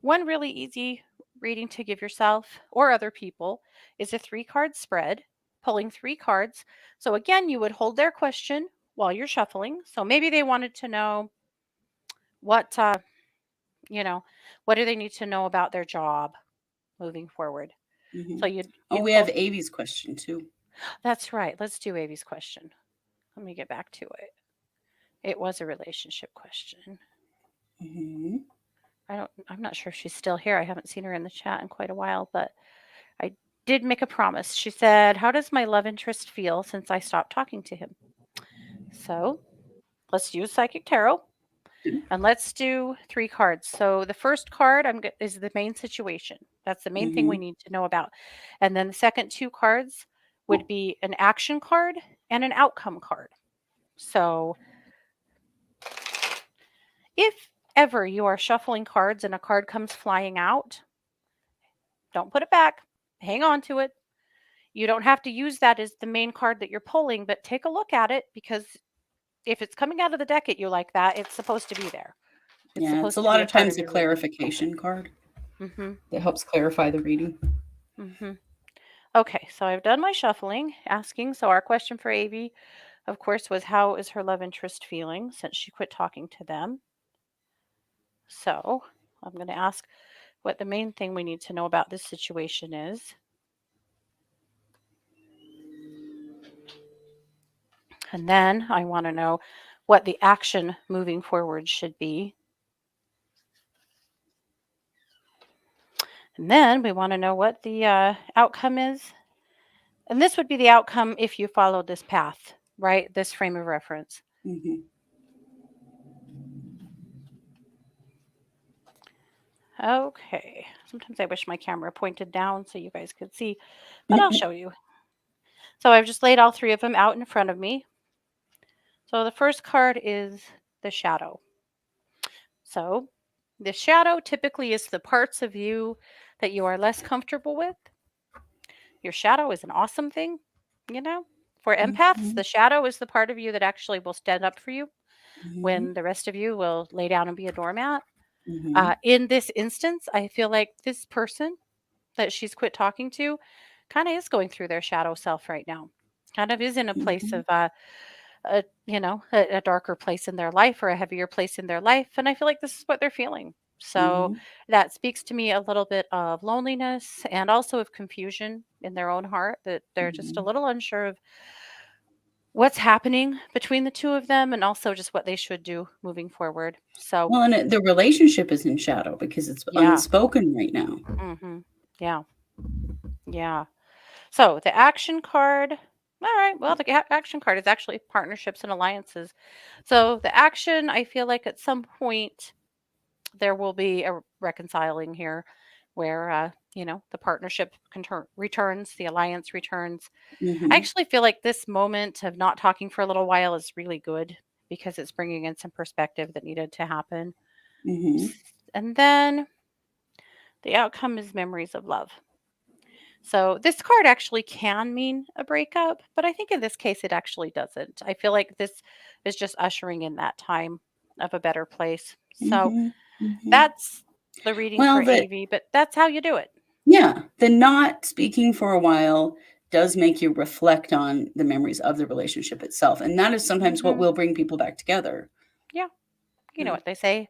one really easy reading to give yourself or other people is a three-card spread, pulling three cards. So again, you would hold their question while you're shuffling. So maybe they wanted to know what, you know, what do they need to know about their job moving forward. Mm-hmm. So you'd Oh, you'd we have pull. Avi's question too. That's right. Let's do Avi's question. Let me get back to it. It was a relationship question. Mm-hmm. I'm not sure if she's still here. I haven't seen her in the chat in quite a while, but I did make a promise. She said, "How does my love interest feel since I stopped talking to him?" So let's use Psychic Tarot and let's do three cards. So the first card is the main situation. That's the main thing we Mm-hmm. need to know about. And then the second two cards would be an action card and an outcome card. So if ever you are shuffling cards and a card comes flying out, don't put it back. Hang on to it. You don't have to use that as the main card that you're pulling, but take a look at it, because if it's coming out of the deck at you like that, it's supposed to be there. It's Yeah, it's a supposed to lot be a of part times of a your reading. clarification card Mhm. that helps clarify the reading. Mhm. Okay, so I've done my shuffling, asking. So our question for Avi, of course, was, how is her love interest feeling since she quit talking to them? So I'm going to ask what the main thing we need to know about this situation is. And then I want to know what the action moving forward should be. And then we want to know what the outcome is. And this would be the outcome if you followed this path, right? This frame of reference. Mm-hmm. Okay. Sometimes I wish my camera pointed down so you guys could see, but I'll show you. So I've just laid all three of them out in front of me. So the first card is the shadow. So the shadow typically is the parts of you that you are less comfortable with. Your shadow is an awesome thing, you know? For empaths, Mm-hmm. the shadow is the part of you that actually will stand up for you Mm-hmm. when the rest of you will lay down and be a doormat. Mm-hmm. In this instance, I feel like this person that she's quit talking to kind of is going through their shadow self right now. Kind of is in a place Mm-hmm. of a darker place in their life or a heavier place in their life, and I feel like this is what they're feeling. So Mm-hmm. that speaks to me a little bit of loneliness and also of confusion in their own heart, that they're just a Mm-hmm. little unsure of what's happening between the two of them and also just what they should do moving forward. So, Well, and the relationship is in shadow because it's yeah. unspoken right now. Mhm. Yeah. Yeah. So, the action card. All right. Well, the action card is actually partnerships and alliances. So, the action, I feel like at some point there will be a reconciling here where, the partnership returns, the alliance returns. I Mm-hmm. actually feel like this moment of not talking for a little while is really good, because it's bringing in some perspective that needed to happen. Mm-hmm. And then the outcome is memories of love. So this card actually can mean a breakup, but I think in this case it actually doesn't. I feel like this is just ushering in that time of a better place. So Mm-hmm. Mm-hmm. that's the reading Well, for AV, but that's how you do it. Yeah, the not speaking for a while does make you reflect on the memories of the relationship itself, and that is sometimes what Mhm. will bring people back together. Yeah, you know Yeah, what they say,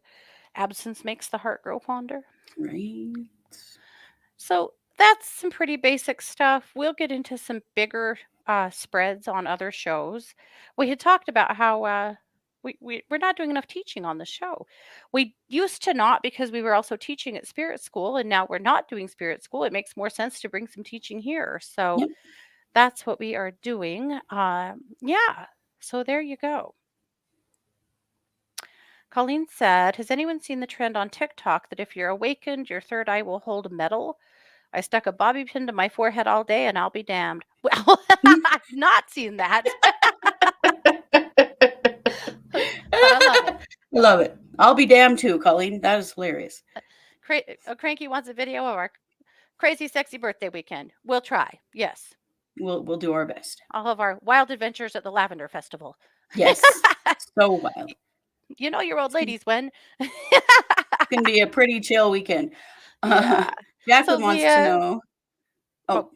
absence makes the heart grow fonder. right. So that's some pretty basic stuff. We'll get into some bigger spreads on other shows. We had talked about how we're not doing enough teaching on the show. We used to not because we were also teaching at Spirit School, and now we're not doing Spirit School. It makes more sense to bring some teaching here. So Yep. that's what we are doing. Yeah. So there you go. Colleen said, has anyone seen the trend on TikTok that if you're awakened, your third eye will hold metal? I stuck a bobby pin to my forehead all day and I'll be damned. Well, I've not seen that, but I love it. I love it. I'll be damned too, Colleen. That is hilarious. Cranky wants a video of our crazy, sexy birthday weekend. We'll try. Yes. We'll do our best. All of our wild adventures at the Lavender Festival. Yes. So wild. You know your old It's gonna ladies when. it's gonna be a pretty chill weekend. Yeah. Uh, So Jacqueline wants to Leah, know. oh,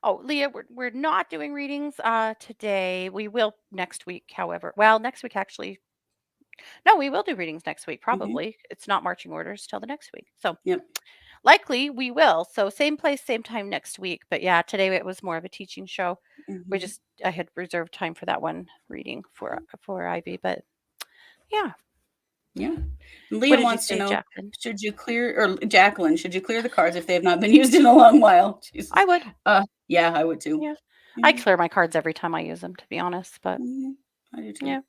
Oh, Leah, we're not doing readings today. We will next week, however. Well, next week actually. No, we will do readings next week, mhm, probably. It's not marching orders till the next week. So yep, likely we will. So same place, same time next week. But yeah, today it was more of a teaching show. mhm, I had reserved time for that one reading for Ivy. But yeah. yeah. What Leah did you wants to say, know, Jacqueline? should you clear or Jacqueline, should you clear the cards if they have not been used in a long while? Jesus. I would. Yeah, I would too. Yeah. I Mhm, clear my cards every time I use them, to be honest. But mhm, I do too, yeah.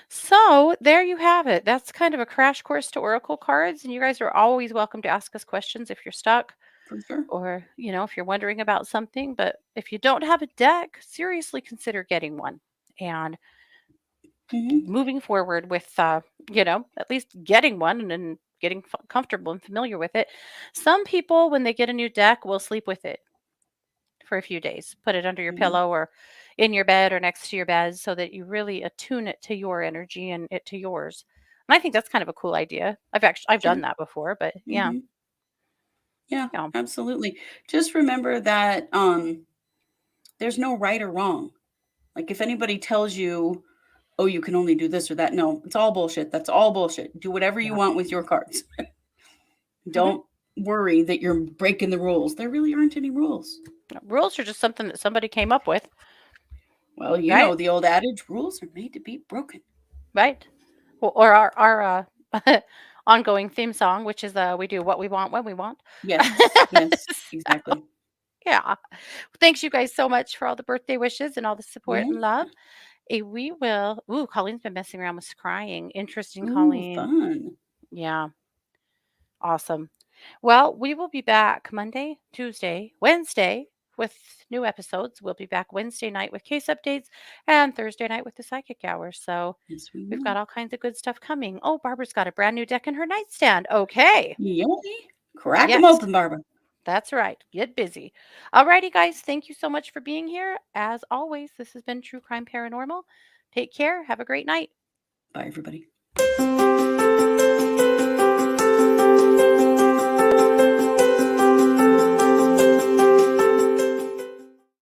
So there you have it. That's kind of a crash course to Oracle cards. And you guys are always welcome to ask us questions if you're stuck for sure. or, if you're wondering about something. But if you don't have a deck, seriously consider getting one and Mhm, moving forward with, at least getting one and then getting comfortable and familiar with it. Some people, when they get a new deck, will sleep with it for a few days. Put it under your mhm, pillow or in your bed or next to your bed so that you really attune it to your energy and it to yours. And I think that's kind of a cool idea. I've sure. done that before, but yeah. Mhm, yeah, Yeah. absolutely. Just remember that, there's no right or wrong. Like, if anybody tells you, "Oh, you can only do this or that," no, it's all bullshit. That's all bullshit. Do whatever you Yeah. want with your cards. Hmm. Don't worry that you're breaking the rules. There really aren't any rules. Rules are just something that somebody came up with, Well, you right? know the old adage, rules are made to be broken. Right. Or our ongoing theme song, which is we do what we want when we want. Yes, yes, So, exactly. yeah. Thanks you guys so much for all the birthday wishes and all the support and Mhm. love. We will. Ooh, Colleen's been messing around with crying. Interesting, Ooh, Colleen. fun. Yeah, awesome. Well, we will be back Monday, Tuesday, Wednesday with new episodes. We'll be back Wednesday night with case updates and Thursday night with the psychic hour. So Yes, we we've will. got all kinds of good stuff coming. Oh, Barbara's got a brand new deck in her nightstand. Okay. Yay. Crack 'em Yes, open, Barbara. that's right. Get busy. Alrighty, guys. Thank you so much for being here. As always, this has been True Crime Paranormal. Take care. Have a great night. Bye, everybody.